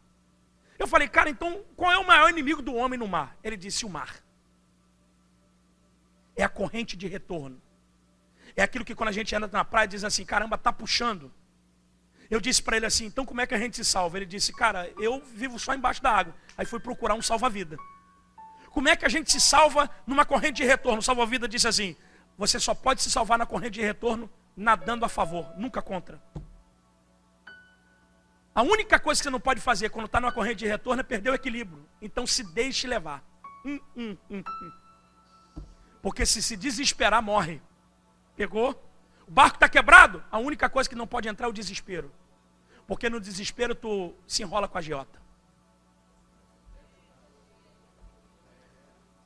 Eu falei: cara, então qual é o maior inimigo do homem no mar? Ele disse: o mar. É a corrente de retorno. É aquilo que quando a gente anda na praia diz assim: caramba, tá puxando. Eu disse para ele assim: então como é que a gente se salva? Ele disse: cara, eu vivo só embaixo da água. Aí fui procurar um salva-vida. Como é que a gente se salva numa corrente de retorno? O salva-vida disse assim: você só pode se salvar na corrente de retorno nadando a favor, nunca contra. A única coisa que você não pode fazer quando está numa corrente de retorno é perder o equilíbrio. Então se deixe levar. Porque se desesperar, morre. Pegou? O barco está quebrado? A única coisa que não pode entrar é o desespero. Porque no desespero tu se enrola com a agiota.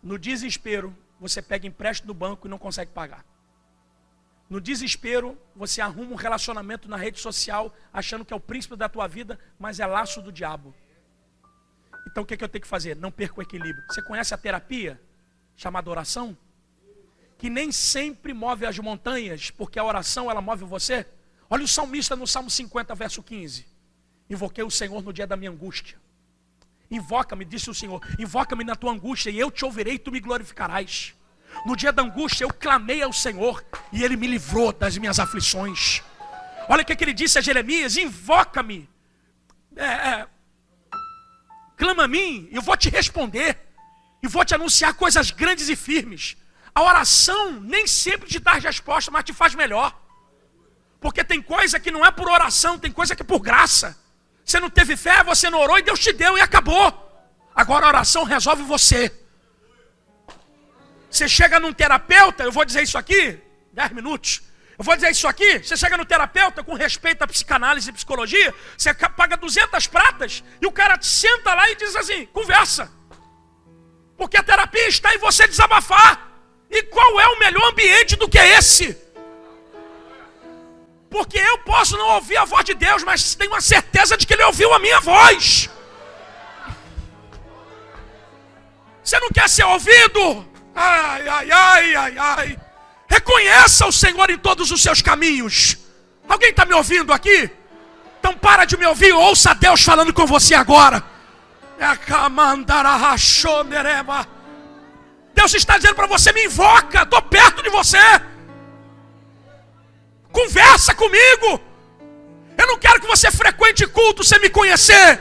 No desespero, você pega empréstimo no banco e não consegue pagar. No desespero, você arruma um relacionamento na rede social, achando que é o príncipe da tua vida, mas é laço do diabo. Então o que eu tenho que fazer? Não perca o equilíbrio. Você conhece a terapia, chamada oração? Que nem sempre move as montanhas, porque a oração ela move você. Olha o salmista no Salmo 50, verso 15. Invoquei o Senhor no dia da minha angústia. Invoca-me, disse o Senhor, invoca-me na tua angústia e eu te ouvirei e tu me glorificarás. No dia da angústia eu clamei ao Senhor e Ele me livrou das minhas aflições. Olha o que ele disse a Jeremias: invoca-me, clama a mim, eu vou te responder e vou te anunciar coisas grandes e firmes. A oração nem sempre te dá resposta, mas te faz melhor. Porque tem coisa que não é por oração, tem coisa que é por graça. Você não teve fé, você não orou e Deus te deu e acabou. Agora a oração resolve você. Você chega num terapeuta, eu vou dizer isso aqui, 10 minutos. Eu vou dizer isso aqui, você chega no terapeuta com respeito à psicanálise e psicologia, você paga 200 pratas e o cara te senta lá e diz assim, conversa. Porque a terapia está em você desabafar. E qual é o melhor ambiente do que esse? Porque eu posso não ouvir a voz de Deus, mas tenho a certeza de que Ele ouviu a minha voz. Você não quer ser ouvido? Ai, ai, ai, ai, ai. Reconheça o Senhor em todos os seus caminhos. Alguém está me ouvindo aqui? Então para de me ouvir, ouça Deus falando com você agora. Deus está dizendo para você, me invoca, estou perto de você. Conversa comigo. Eu não quero que você frequente culto sem me conhecer.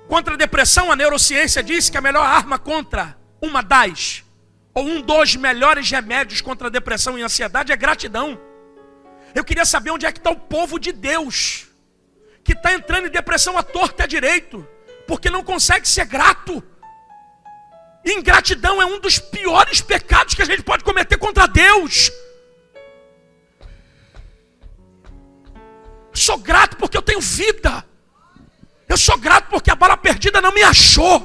Contra a depressão, a neurociência diz que a melhor arma contra um dos melhores remédios contra a depressão e a ansiedade é gratidão. Eu queria saber onde é que está o povo de Deus, que está entrando em depressão à torta e à direito, porque não consegue ser grato. Ingratidão é um dos piores pecados que a gente pode cometer contra Deus. Eu sou grato porque eu tenho vida. Eu sou grato porque a bala perdida não me achou.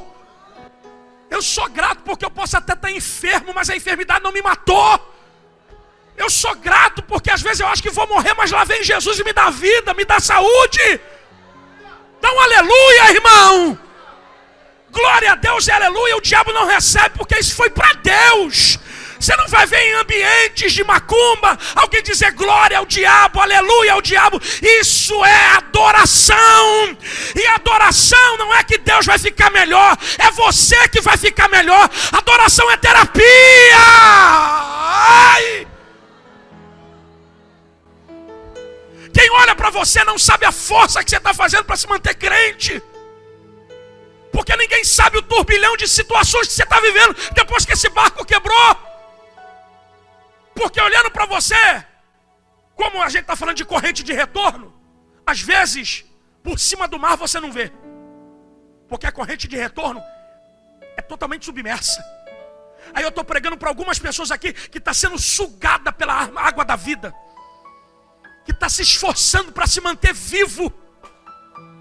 Eu sou grato porque eu posso até estar enfermo, mas a enfermidade não me matou. Eu sou grato porque às vezes eu acho que vou morrer, mas lá vem Jesus e me dá vida, me dá saúde. Dá um aleluia, irmão. Glória a Deus e aleluia. O diabo não recebe porque isso foi para Deus. Você não vai ver em ambientes de macumba alguém dizer glória ao diabo, aleluia ao diabo. Isso é adoração. E adoração não é que Deus vai ficar melhor, é você que vai ficar melhor. Adoração é terapia. Ai! Quem olha para você não sabe a força que você está fazendo para se manter crente. Porque ninguém sabe o turbilhão de situações que você está vivendo depois que esse barco quebrou. Porque olhando para você, como a gente está falando de corrente de retorno, às vezes, por cima do mar você não vê. Porque a corrente de retorno é totalmente submersa. Aí eu estou pregando para algumas pessoas aqui que está sendo sugada pela água da vida. Que está se esforçando para se manter vivo.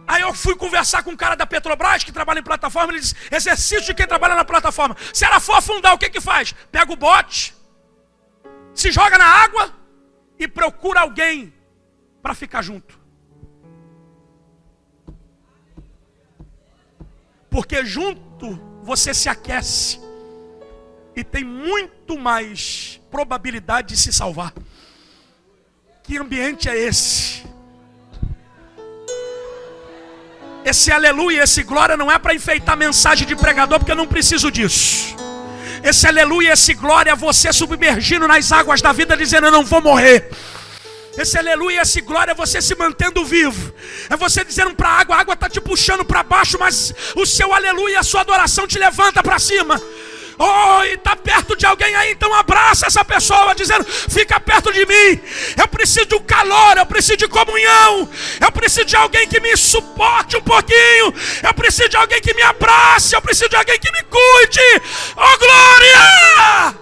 Aí eu fui conversar com um cara da Petrobras que trabalha em plataforma. Ele disse, exercício de quem trabalha na plataforma. Se ela for afundar, o que faz? Pega o bote, se joga na água e procura alguém para ficar junto. Porque junto você se aquece e tem muito mais probabilidade de se salvar. Que ambiente é esse? Esse aleluia, esse glória não é para enfeitar mensagem de pregador, porque eu não preciso disso. Esse aleluia, esse glória é você submergindo nas águas da vida, dizendo eu não vou morrer. Esse aleluia, esse glória é você se mantendo vivo. É você dizendo para a água está te puxando para baixo, mas o seu aleluia, a sua adoração te levanta para cima. Oh, e está perto de alguém aí, então abraça essa pessoa, dizendo, fica perto de mim. Eu preciso de um calor, eu preciso de comunhão. Eu preciso de alguém que me suporte um pouquinho. Eu preciso de alguém que me abrace. Eu preciso de alguém que me cuide. Oh, glória!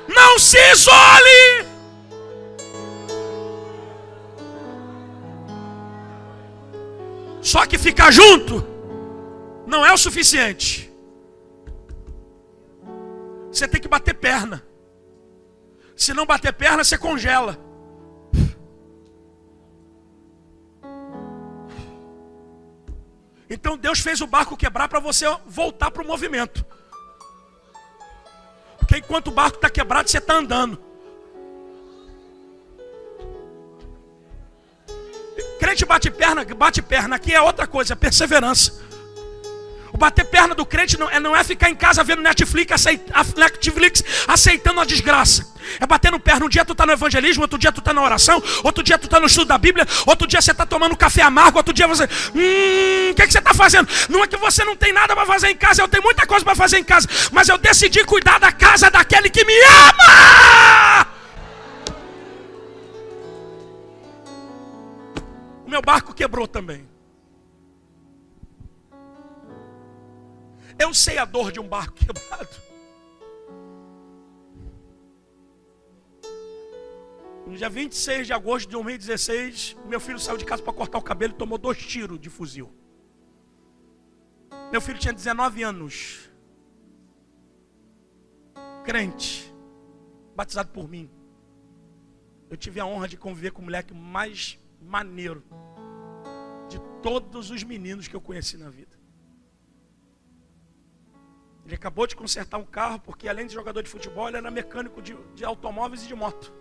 Não se isole. Só que ficar junto não é o suficiente. Você tem que bater perna. Se não bater perna, você congela. Então Deus fez o barco quebrar para você voltar para o movimento. Porque enquanto o barco está quebrado, você está andando. Crente bate perna, aqui é outra coisa, é perseverança. O bater perna do crente não é ficar em casa vendo Netflix aceitando a desgraça. É batendo perna. Um dia tu está no evangelismo, outro dia tu está na oração, outro dia tu está no estudo da Bíblia, outro dia você está tomando café amargo, outro dia você... O que você está fazendo? Não é que você não tem nada para fazer em casa, eu tenho muita coisa para fazer em casa, mas eu decidi cuidar da casa daquele que me ama. O meu barco quebrou também. Eu sei a dor de um barco quebrado. No dia 26 de agosto de 2016, meu filho saiu de casa para cortar o cabelo e tomou 2 tiros de fuzil. Meu filho tinha 19 anos. Crente. Batizado por mim. Eu tive a honra de conviver com o moleque mais maneiro de todos os meninos que eu conheci na vida. Ele acabou de consertar um carro, porque além de jogador de futebol, ele era mecânico de automóveis e de moto.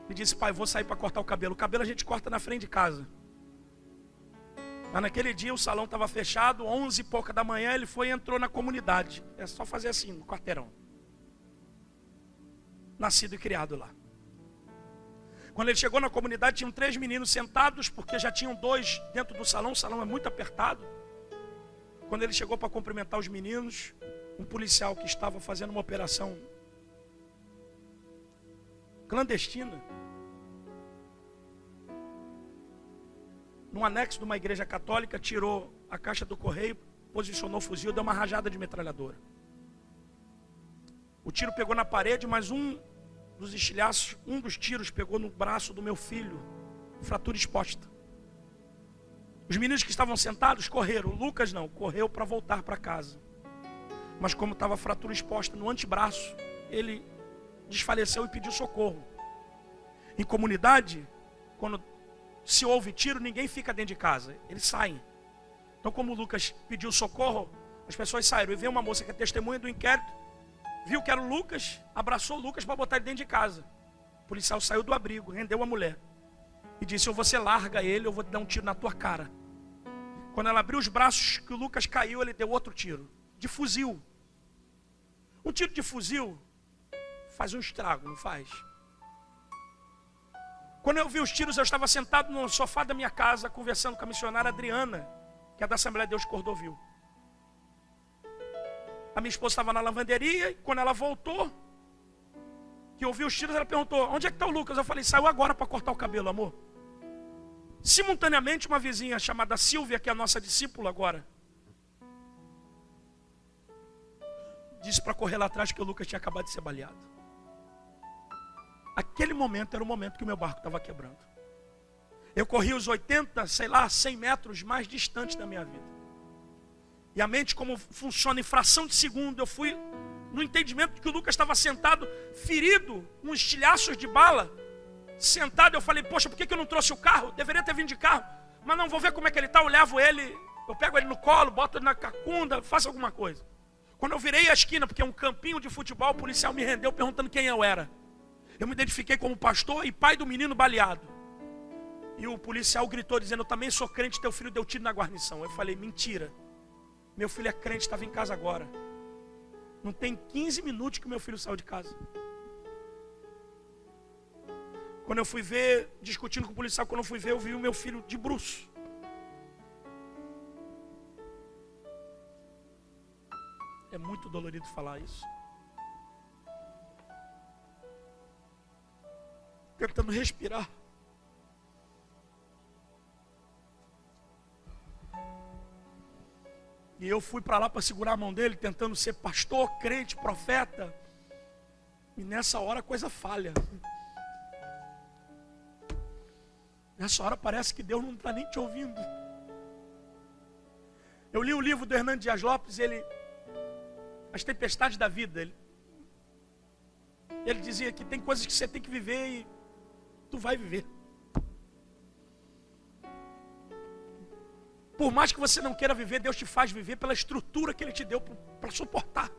Me disse: pai, vou sair para cortar o cabelo. O cabelo a gente corta na frente de casa. Mas naquele dia o salão estava fechado, 11 e pouca da manhã, ele foi e entrou na comunidade. É só fazer assim, no quarteirão. Nascido e criado lá. Quando ele chegou na comunidade, tinham 3 meninos sentados, porque já tinham 2 dentro do salão. O salão é muito apertado. Quando ele chegou para cumprimentar os meninos, um policial que estava fazendo uma operação clandestina, num anexo de uma igreja católica, tirou a caixa do correio, posicionou o fuzil, deu uma rajada de metralhadora. O tiro pegou na parede, mas um dos estilhaços, um dos tiros pegou no braço do meu filho, fratura exposta. Os meninos que estavam sentados correram. O Lucas não, correu para voltar para casa. Mas como estava a fratura exposta no antebraço, ele desfaleceu e pediu socorro. Em comunidade, quando se ouve tiro, ninguém fica dentro de casa, eles saem. Então, como o Lucas pediu socorro, as pessoas saíram. E veio uma moça que é testemunha do inquérito, viu que era o Lucas, abraçou o Lucas para botar ele dentro de casa. O policial saiu do abrigo, rendeu a mulher e disse: ou você larga ele, eu vou te dar um tiro na tua cara. Quando ela abriu os braços, que o Lucas caiu, ele deu outro tiro, de fuzil. Um tiro de fuzil faz um estrago, não faz? Quando eu vi os tiros, eu estava sentado no sofá da minha casa, conversando com a missionária Adriana, que é da Assembleia de Deus de Cordovil. A minha esposa estava na lavanderia, e quando ela voltou, que ouviu os tiros, ela perguntou: onde é que está o Lucas? Eu falei: saiu agora para cortar o cabelo, amor. Simultaneamente, uma vizinha chamada Silvia, que é a nossa discípula agora, disse para correr lá atrás que o Lucas tinha acabado de ser baleado. Aquele momento era o momento que o meu barco estava quebrando. Eu corri os 80, 100 metros mais distantes da minha vida. E a mente, como funciona em fração de segundo, eu fui no entendimento de que o Lucas estava sentado, ferido, com estilhaços de bala. Sentado, eu falei: poxa, por que eu não trouxe o carro? Deveria ter vindo de carro. Mas não, vou ver como é que ele está. Eu levo ele, eu pego ele no colo, boto ele na cacunda, faço alguma coisa. Quando eu virei a esquina, porque é um campinho de futebol, o policial me rendeu perguntando quem eu era. Eu me identifiquei como pastor e pai do menino baleado. E o policial gritou dizendo: eu também sou crente, teu filho deu tiro na guarnição. Eu falei: mentira. Meu filho é crente, estava em casa agora. Não tem 15 minutos que meu filho saiu de casa. Quando eu fui ver, discutindo com o policial, quando eu fui ver, eu vi o meu filho de bruço. É muito dolorido falar isso. Tentando respirar. E eu fui para lá para segurar a mão dele, tentando ser pastor, crente, profeta. E nessa hora a coisa falha. Nessa hora parece que Deus não está nem te ouvindo. Eu li o livro do Hernando Dias Lopes, As Tempestades da Vida. Ele dizia que tem coisas que você tem que viver e tu vai viver. Por mais que você não queira viver, Deus te faz viver pela estrutura que Ele te deu para suportar.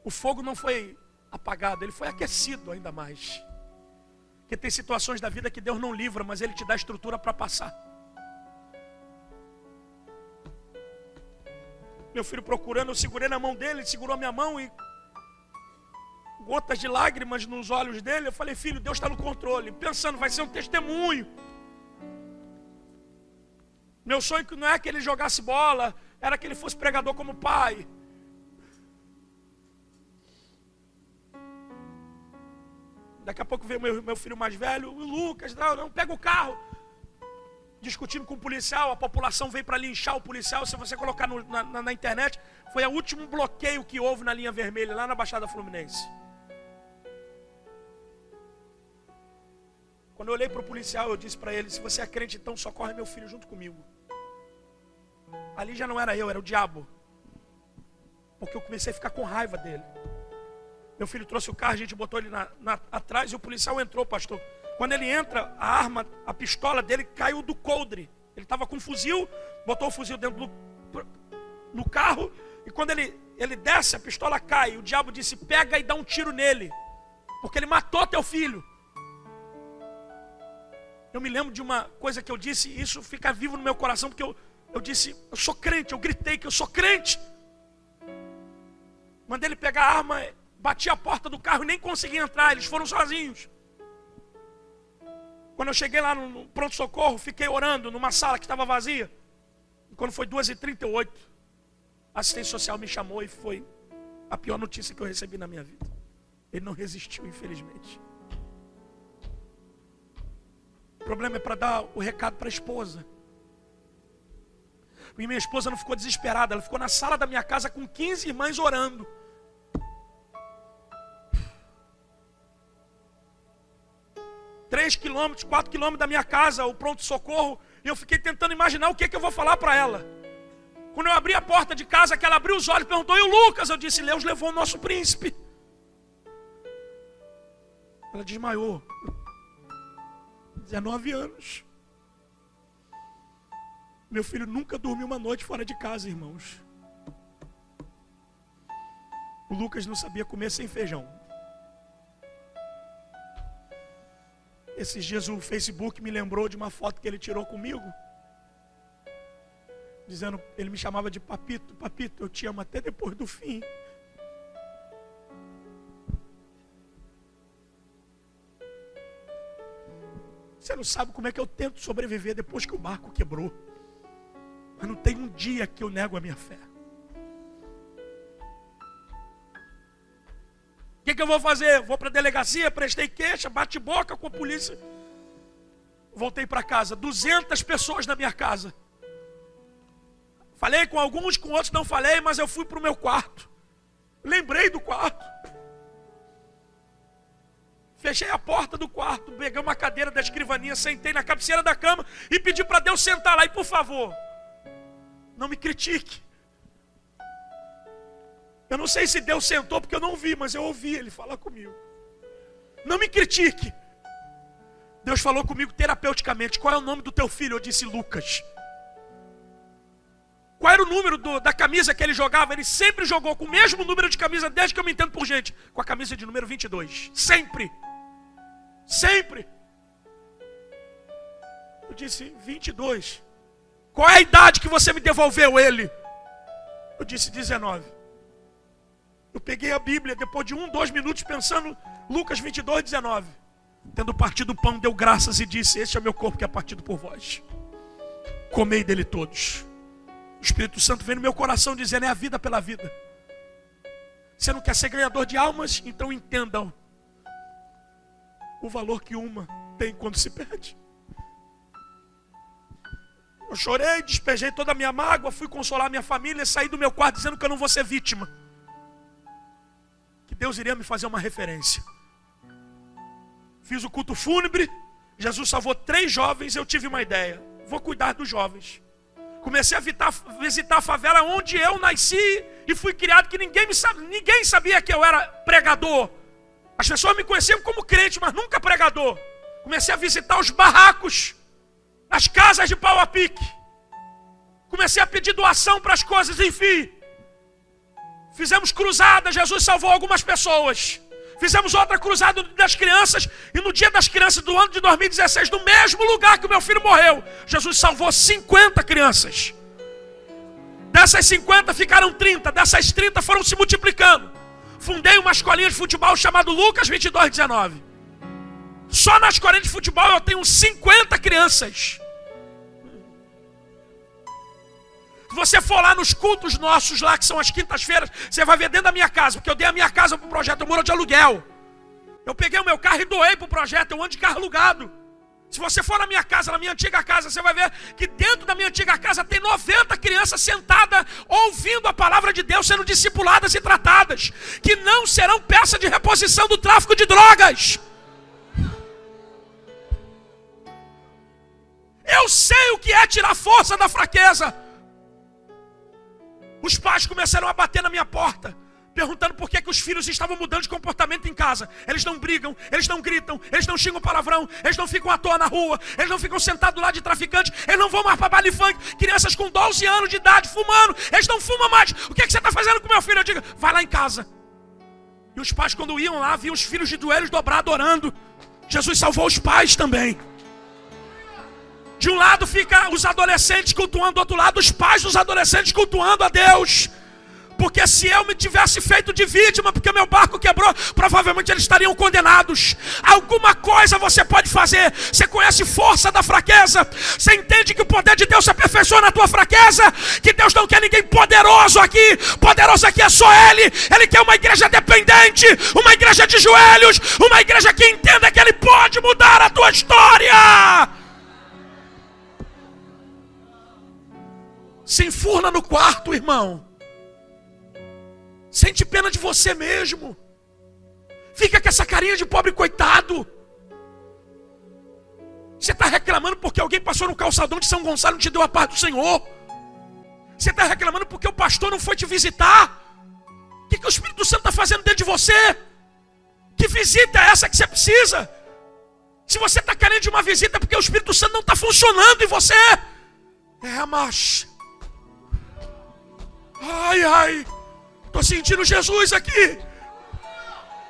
O fogo não foi apagado, ele foi aquecido ainda mais. Porque tem situações da vida que Deus não livra, mas Ele te dá estrutura para passar. Meu filho procurando, eu segurei na mão dele, ele segurou a minha mão e gotas de lágrimas nos olhos dele. Eu falei: filho, Deus está no controle. Pensando, vai ser um testemunho. Meu sonho não é que ele jogasse bola, era que ele fosse pregador como pai. Daqui a pouco veio meu filho mais velho, o Lucas, não pega o carro. Discutindo com o policial, a população veio para linchar o policial. Se você colocar na internet, foi o último bloqueio que houve na linha vermelha, lá na Baixada Fluminense. Quando eu olhei para o policial, eu disse para ele: se você é crente, então socorre meu filho junto comigo. Ali já não era eu, era o diabo. Porque eu comecei a ficar com raiva dele. Meu filho trouxe o carro, a gente botou ele atrás e o policial entrou, pastor. Quando ele entra, a arma, a pistola dele caiu do coldre. Ele estava com um fuzil, botou o fuzil dentro do carro. E quando ele desce, a pistola cai. O diabo disse: pega e dá um tiro nele, porque ele matou teu filho. Eu me lembro de uma coisa que eu disse, e isso fica vivo no meu coração, porque eu disse: eu sou crente. Eu gritei que eu sou crente. Mandei ele pegar a arma, bati a porta do carro e nem consegui entrar, eles foram sozinhos. Quando eu cheguei lá no pronto-socorro, fiquei orando numa sala que estava vazia. E quando foi 2h38, a assistente social me chamou e foi a pior notícia que eu recebi na minha vida. Ele não resistiu, infelizmente. O problema é para dar o recado para a esposa. E minha esposa não ficou desesperada, ela ficou na sala da minha casa com 15 irmãs orando. Três quilômetros, 4 quilômetros da minha casa, o pronto-socorro, e eu fiquei tentando imaginar o que eu vou falar para ela. Quando eu abri a porta de casa, que ela abriu os olhos e perguntou: e o Lucas? Eu disse: Deus levou o nosso príncipe. Ela desmaiou. 19 anos. Meu filho nunca dormiu uma noite fora de casa, irmãos. O Lucas não sabia comer sem feijão. Esses dias o Facebook me lembrou de uma foto que ele tirou comigo, dizendo, ele me chamava de papito: papito, eu te amo até depois do fim. Você não sabe como é que eu tento sobreviver depois que o barco quebrou. Mas não tem um dia que eu nego a minha fé. O que eu vou fazer? Vou para a delegacia, prestei queixa, bate boca com a polícia. Voltei para casa, 200 pessoas na minha casa. Falei com alguns, com outros não falei, mas eu fui para o meu quarto. Lembrei do quarto. Fechei a porta do quarto, peguei uma cadeira da escrivaninha, sentei na cabeceira da cama e pedi para Deus sentar lá. E por favor, não me critique. Eu não sei se Deus sentou porque eu não vi, mas eu ouvi Ele falar comigo. Não me critique. Deus falou comigo terapeuticamente: qual é o nome do teu filho? Eu disse: Lucas. Qual era o número da camisa que ele jogava? Ele sempre jogou com o mesmo número de camisa, desde que eu me entendo por gente, com a camisa de número 22. Sempre. Sempre. Eu disse: 22. Qual é a idade que você me devolveu ele? Eu disse: 19. Eu peguei a Bíblia, depois de 2 minutos pensando, Lucas 22, 19. Tendo partido o pão, deu graças e disse: este é meu corpo que é partido por vós. Comei dele todos. O Espírito Santo vem no meu coração dizendo: é a vida pela vida. Você não quer ser ganhador de almas? Então entendam o valor que uma tem quando se perde. Eu chorei, despejei toda a minha mágoa, fui consolar minha família, saí do meu quarto dizendo que eu não vou ser vítima, que Deus iria me fazer uma referência. Fiz o culto fúnebre, Jesus salvou 3 jovens, eu tive uma ideia: vou cuidar dos jovens. Comecei a visitar a favela onde eu nasci e fui criado, que ninguém sabia que eu era pregador. As pessoas me conheciam como crente, mas nunca pregador. Comecei a visitar os barracos, as casas de pau a pique. Comecei a pedir doação para as coisas, enfim. Fizemos cruzada, Jesus salvou algumas pessoas. Fizemos outra cruzada das crianças, e no dia das crianças do ano de 2016, no mesmo lugar que o meu filho morreu, Jesus salvou 50 crianças. Dessas 50 ficaram 30, dessas 30 foram se multiplicando. fundei uma escolinha de futebol chamada Lucas 22:19. Só na escolinha de futebol eu tenho 50 crianças. Se você for lá nos cultos nossos lá, que são as quintas-feiras, você vai ver dentro da minha casa, porque eu dei a minha casa para o projeto, eu moro de aluguel. Eu peguei o meu carro e doei para o projeto, eu ando de carro alugado. Se você for na minha casa, na minha antiga casa, você vai ver que dentro da minha antiga casa tem 90 crianças sentadas, ouvindo a palavra de Deus, sendo discipuladas e tratadas, que não serão peça de reposição do tráfico de drogas. Eu sei o que é tirar força da fraqueza. Os pais começaram a bater na minha porta, perguntando por que os filhos estavam mudando de comportamento em casa. Eles não brigam, eles não gritam, eles não xingam palavrão, eles não ficam à toa na rua, eles não ficam sentados do lado de traficante, eles não vão mais para baile funk. Crianças com 12 anos de idade fumando, eles não fumam mais. O que você está fazendo com meu filho? Eu digo, vai lá em casa. E os pais, quando iam lá, viam os filhos de joelhos dobrados orando. Jesus salvou os pais também. De um lado fica os adolescentes cultuando, do outro lado os pais dos adolescentes cultuando a Deus. Porque se eu me tivesse feito de vítima, porque meu barco quebrou, provavelmente eles estariam condenados. Alguma coisa você pode fazer. Você conhece força da fraqueza? Você entende que o poder de Deus se aperfeiçoa na tua fraqueza? Que Deus não quer ninguém poderoso aqui. Poderoso aqui é só Ele. Ele quer uma igreja dependente, uma igreja de joelhos, uma igreja que entenda que Ele pode mudar a tua história. Se enfurna no quarto, irmão. Sente pena de você mesmo. Fica com essa carinha de pobre coitado. Você está reclamando porque alguém passou no calçadão de São Gonçalo e não te deu a paz do Senhor. Você está reclamando porque o pastor não foi te visitar. O que o Espírito Santo está fazendo dentro de você? Que visita é essa que você precisa? Se você está carente de uma visita, é porque o Espírito Santo não está funcionando em você. Mas... Ai, estou sentindo Jesus aqui.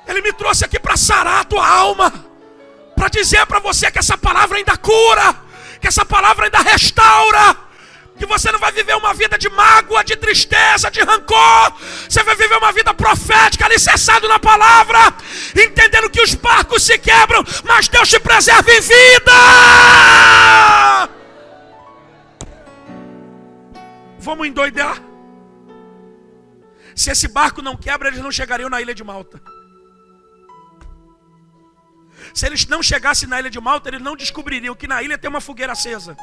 Ele me trouxe aqui para sarar a tua alma, para dizer para você que essa palavra ainda cura, que essa palavra ainda restaura, que você não vai viver uma vida de mágoa, de tristeza, de rancor. Você vai viver uma vida profética, alicerçado na palavra, entendendo que os barcos se quebram, mas Deus te preserva em vida. Vamos endoidar. Se esse barco não quebra, eles não chegariam na ilha de Malta. Se eles não chegassem na ilha de Malta, eles não descobririam que na ilha tem uma fogueira acesa.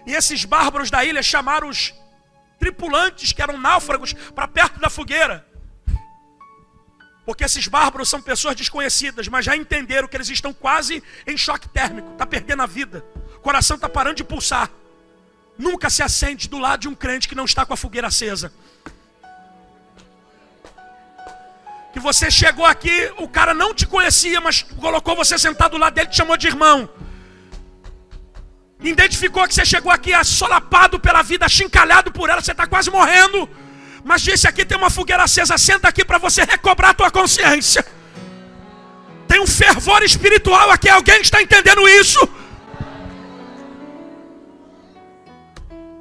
E esses bárbaros da ilha chamaram os tripulantes, que eram náufragos, para perto da fogueira. Porque esses bárbaros são pessoas desconhecidas, mas já entenderam que eles estão quase em choque térmico. Está perdendo a vida. O coração está parando de pulsar. Nunca se acende do lado de um crente que não está com a fogueira acesa. Que você chegou aqui, o cara não te conhecia, mas colocou você sentado do lado dele e te chamou de irmão. Identificou que você chegou aqui assolapado pela vida, achincalhado por ela, você está quase morrendo. Mas disse, aqui tem uma fogueira acesa, senta aqui para você recobrar a tua consciência. Tem um fervor espiritual aqui, alguém está entendendo isso?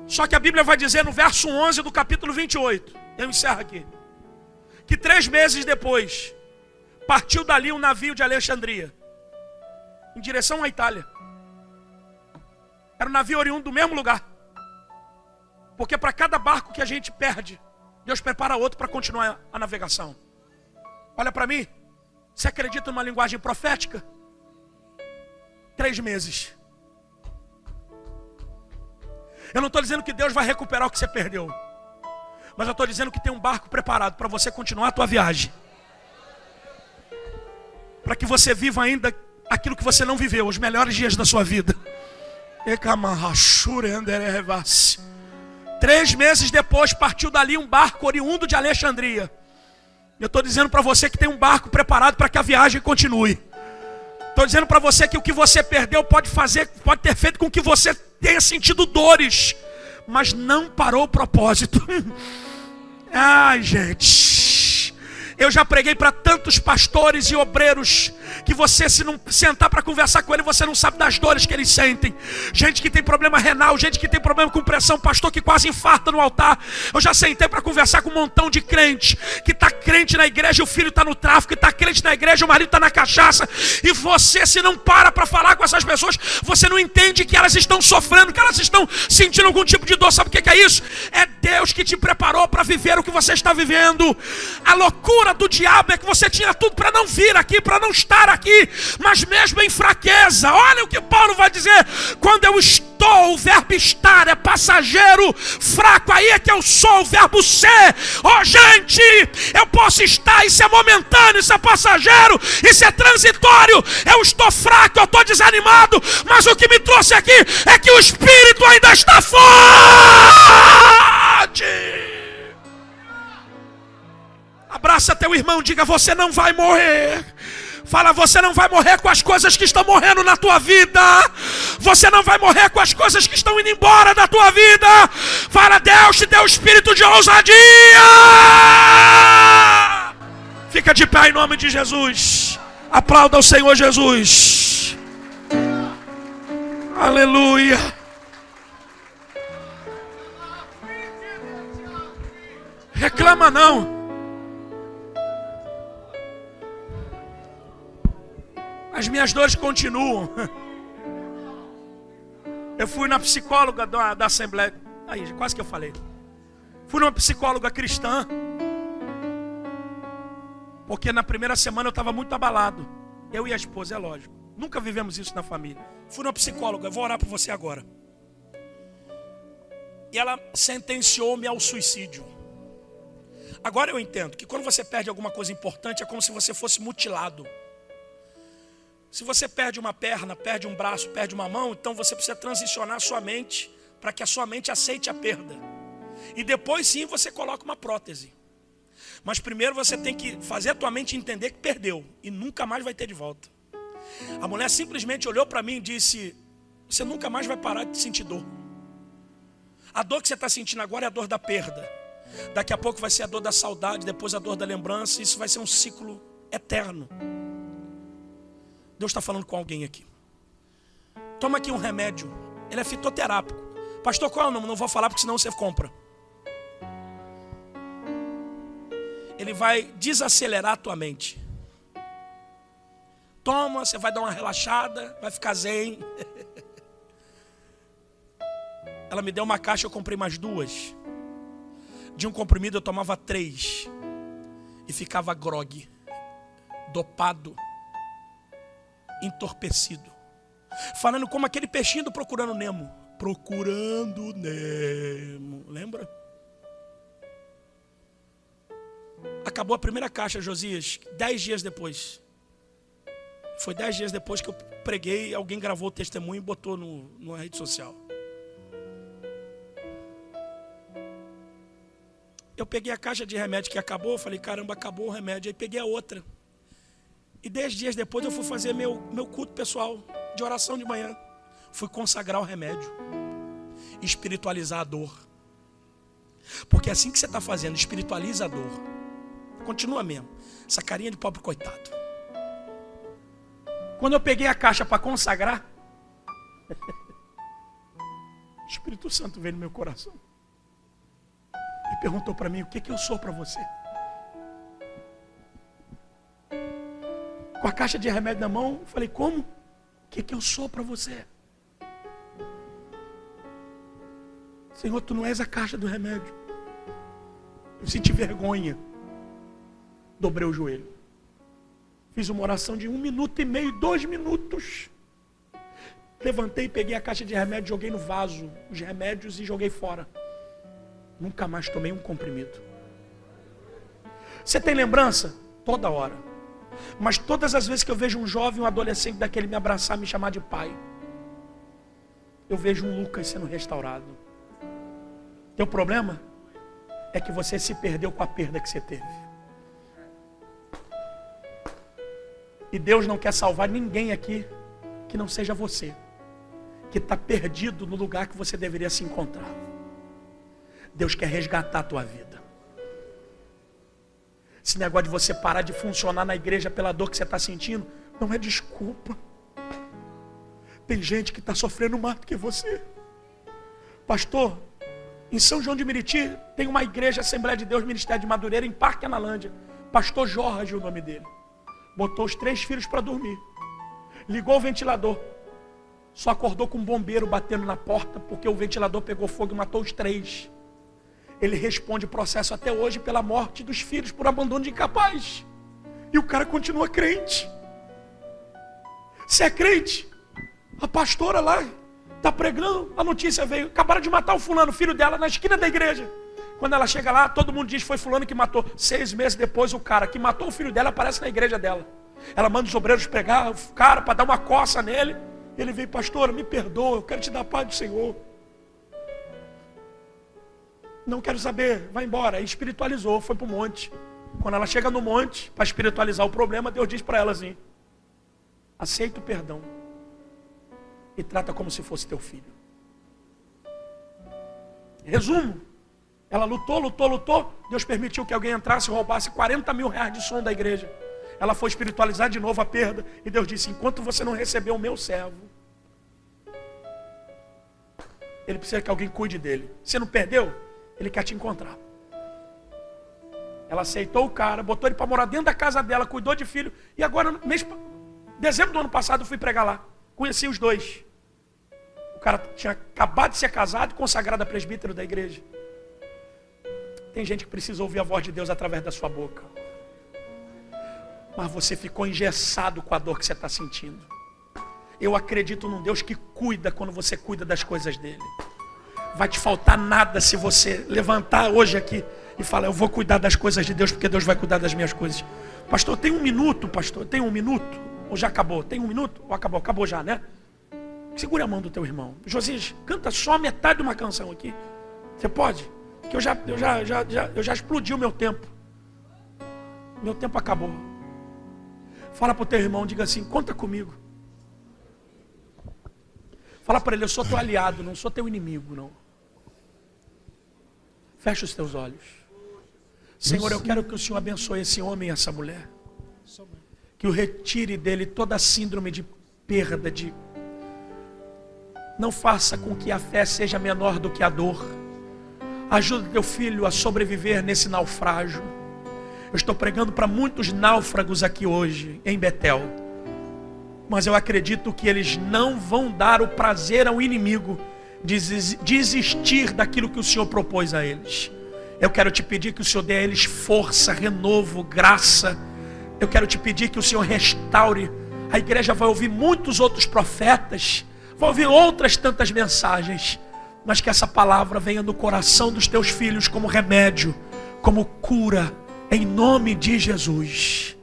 Só que a Bíblia vai dizer no verso 11 do capítulo 28, eu encerro aqui, que 3 meses depois, partiu dali um navio de Alexandria, em direção à Itália. Era um navio oriundo do mesmo lugar. Porque para cada barco que a gente perde, Deus prepara outro para continuar a navegação. Olha para mim, você acredita numa linguagem profética? 3 meses. Eu não estou dizendo que Deus vai recuperar o que você perdeu, mas eu estou dizendo que tem um barco preparado para você continuar a tua viagem, para que você viva ainda aquilo que você não viveu, os melhores dias da sua vida. 3 meses depois partiu dali um barco oriundo de Alexandria. Eu estou dizendo para você que tem um barco preparado para que a viagem continue. Estou dizendo para você que o que você perdeu pode ter feito com que você tenha sentido dores, mas não parou o propósito. Ai, gente, eu já preguei para tantos pastores e obreiros que você, se não sentar para conversar com ele, você não sabe das dores que eles sentem. Gente que tem problema renal, gente que tem problema com pressão, pastor que quase infarta no altar. Eu já sentei para conversar com um montão de crente, que está crente na igreja, o filho está no tráfico, que está crente na igreja, o marido está na cachaça, e você, se não para falar com essas pessoas, você não entende que elas estão sofrendo, que elas estão sentindo algum tipo de dor. Sabe o que é isso? É Deus que te preparou para viver o que você está vivendo. A loucura do diabo é que você tinha tudo para não vir aqui, para não estar aqui, mas mesmo em fraqueza, olha o que Paulo vai dizer: quando eu estou, o verbo estar é passageiro, fraco, aí é que eu sou, o verbo ser. Gente, eu posso estar, isso é momentâneo, isso é passageiro, isso é transitório. Eu estou fraco, eu estou desanimado, mas o que me trouxe aqui é que o Espírito ainda está forte. Abraça teu irmão, diga: você não vai morrer. Fala: você não vai morrer com as coisas que estão morrendo na tua vida. Você não vai morrer com as coisas que estão indo embora da tua vida. Fala: Deus te deu espírito de ousadia. Fica de pé em nome de Jesus. Aplauda o Senhor Jesus. Aleluia. Reclama não. As minhas dores continuam. Eu fui na psicóloga da Assembleia. Aí, quase que eu falei. Fui numa psicóloga cristã. Porque na primeira semana eu estava muito abalado. Eu e a esposa, é lógico. Nunca vivemos isso na família. Fui numa psicóloga, eu vou orar por você agora. E ela sentenciou-me ao suicídio. Agora eu entendo que quando você perde alguma coisa importante, é como se você fosse mutilado. Se você perde uma perna, perde um braço, perde uma mão, então você precisa transicionar a sua mente para que a sua mente aceite a perda. E depois sim você coloca uma prótese. Mas primeiro você tem que fazer a tua mente entender que perdeu e nunca mais vai ter de volta. A mulher simplesmente olhou para mim e disse: você nunca mais vai parar de sentir dor. A dor que você está sentindo agora é a dor da perda. Daqui a pouco vai ser a dor da saudade, depois a dor da lembrança. Isso vai ser um ciclo eterno. Deus está falando com alguém aqui. Toma aqui um remédio. Ele é fitoterápico. Pastor, qual é o nome? Não vou falar porque senão você compra. Ele vai desacelerar a tua mente. Toma, você vai dar uma relaxada, vai ficar zen. Ela me deu uma caixa, eu comprei mais 2. De um comprimido eu tomava 3. E ficava grogue, dopado, entorpecido. Falando como aquele peixinho do Procurando Nemo. Procurando Nemo. Lembra? Acabou a primeira caixa, Josias, 10 dias depois. Foi 10 dias depois que eu preguei, alguém gravou o testemunho e botou numa rede social. Eu peguei a caixa de remédio que acabou, falei: caramba, acabou o remédio. Aí peguei a outra. E 10 dias depois eu fui fazer meu culto pessoal de oração de manhã. Fui consagrar o remédio. Espiritualizar a dor. Porque é assim que você está fazendo, espiritualiza a dor. Continua mesmo. Essa carinha de pobre coitado. Quando eu peguei a caixa para consagrar, o Espírito Santo veio no meu coração. E perguntou para mim: o que eu sou para você? Com a caixa de remédio na mão, eu falei: como? O que eu sou para você? Senhor, tu não és a caixa do remédio. Eu senti vergonha. Dobrei o joelho. Fiz uma oração de 1 minuto e meio, 2 minutos. Levantei, peguei a caixa de remédio, joguei no vaso os remédios e joguei fora. Nunca mais tomei um comprimido. Você tem lembrança? Toda hora. Mas todas as vezes que eu vejo um jovem, um adolescente daquele me abraçar, me chamar de pai, eu vejo um Lucas sendo restaurado. Teu problema é que você se perdeu com a perda que você teve. E Deus não quer salvar ninguém aqui que não seja você, que está perdido no lugar que você deveria se encontrar. Deus quer resgatar a tua vida. Esse negócio de você parar de funcionar na igreja pela dor que você está sentindo, não é desculpa. Tem gente que está sofrendo mais do que você. Pastor, em São João de Meriti tem uma igreja, Assembleia de Deus, Ministério de Madureira, em Parque Analândia. Pastor Jorge, o nome dele. Botou os 3 filhos para dormir. Ligou o ventilador. Só acordou com um bombeiro batendo na porta, porque o ventilador pegou fogo e matou os 3. Ele responde o processo até hoje pela morte dos filhos, por abandono de incapaz. E o cara continua crente. Você é crente? A pastora lá está pregando, a notícia veio, acabaram de matar o fulano, filho dela, na esquina da igreja. Quando ela chega lá, todo mundo diz que foi fulano que matou. 6 meses depois, o cara que matou o filho dela aparece na igreja dela. Ela manda os obreiros pregar o cara para dar uma coça nele. Ele veio, pastora, me perdoa, eu quero te dar a paz do Senhor. Não quero saber, vai embora. Aí espiritualizou, foi para o monte. Quando ela chega no monte, para espiritualizar o problema, Deus diz para ela assim: aceita o perdão e trata como se fosse teu filho. Resumo, ela lutou. Deus permitiu que alguém entrasse e roubasse 40 mil reais de som da igreja. Ela foi espiritualizar de novo a perda. E Deus disse: enquanto você não recebeu o meu servo, ele precisa que alguém cuide dele. Você não perdeu? Ele quer te encontrar. Ela aceitou o cara, botou ele para morar dentro da casa dela, cuidou de filho. E agora, dezembro do ano passado, eu fui pregar lá. Conheci os 2. O cara tinha acabado de ser casado e consagrado a presbítero da igreja. Tem gente que precisa ouvir a voz de Deus através da sua boca. Mas você ficou engessado com a dor que você está sentindo. Eu acredito num Deus que cuida quando você cuida das coisas dele. Vai te faltar nada se você levantar hoje aqui e falar: eu vou cuidar das coisas de Deus, porque Deus vai cuidar das minhas coisas. Pastor, tem 1 minuto, pastor? Tem 1 minuto? Ou já acabou? Tem 1 minuto? Ou acabou? Acabou já, né? Segure a mão do teu irmão. Josias, canta só metade de uma canção aqui. Você pode? Que eu já explodi o meu tempo. Meu tempo acabou. Fala para o teu irmão, diga assim: conta comigo. Fala para ele: eu sou teu aliado, não sou teu inimigo, não. Fecha os teus olhos. Senhor, eu quero que o Senhor abençoe esse homem e essa mulher. Que o retire dele toda a síndrome de perda, não faça com que a fé seja menor do que a dor. Ajuda teu filho a sobreviver nesse naufrágio. Eu estou pregando para muitos náufragos aqui hoje, em Betel. Mas eu acredito que eles não vão dar o prazer ao inimigo de desistir daquilo que o Senhor propôs a eles. Eu quero te pedir que o Senhor dê a eles força, renovo, graça. Eu quero te pedir que o Senhor restaure. A igreja vai ouvir muitos outros profetas, vai ouvir outras tantas mensagens, mas que essa palavra venha no coração dos teus filhos como remédio, como cura, em nome de Jesus.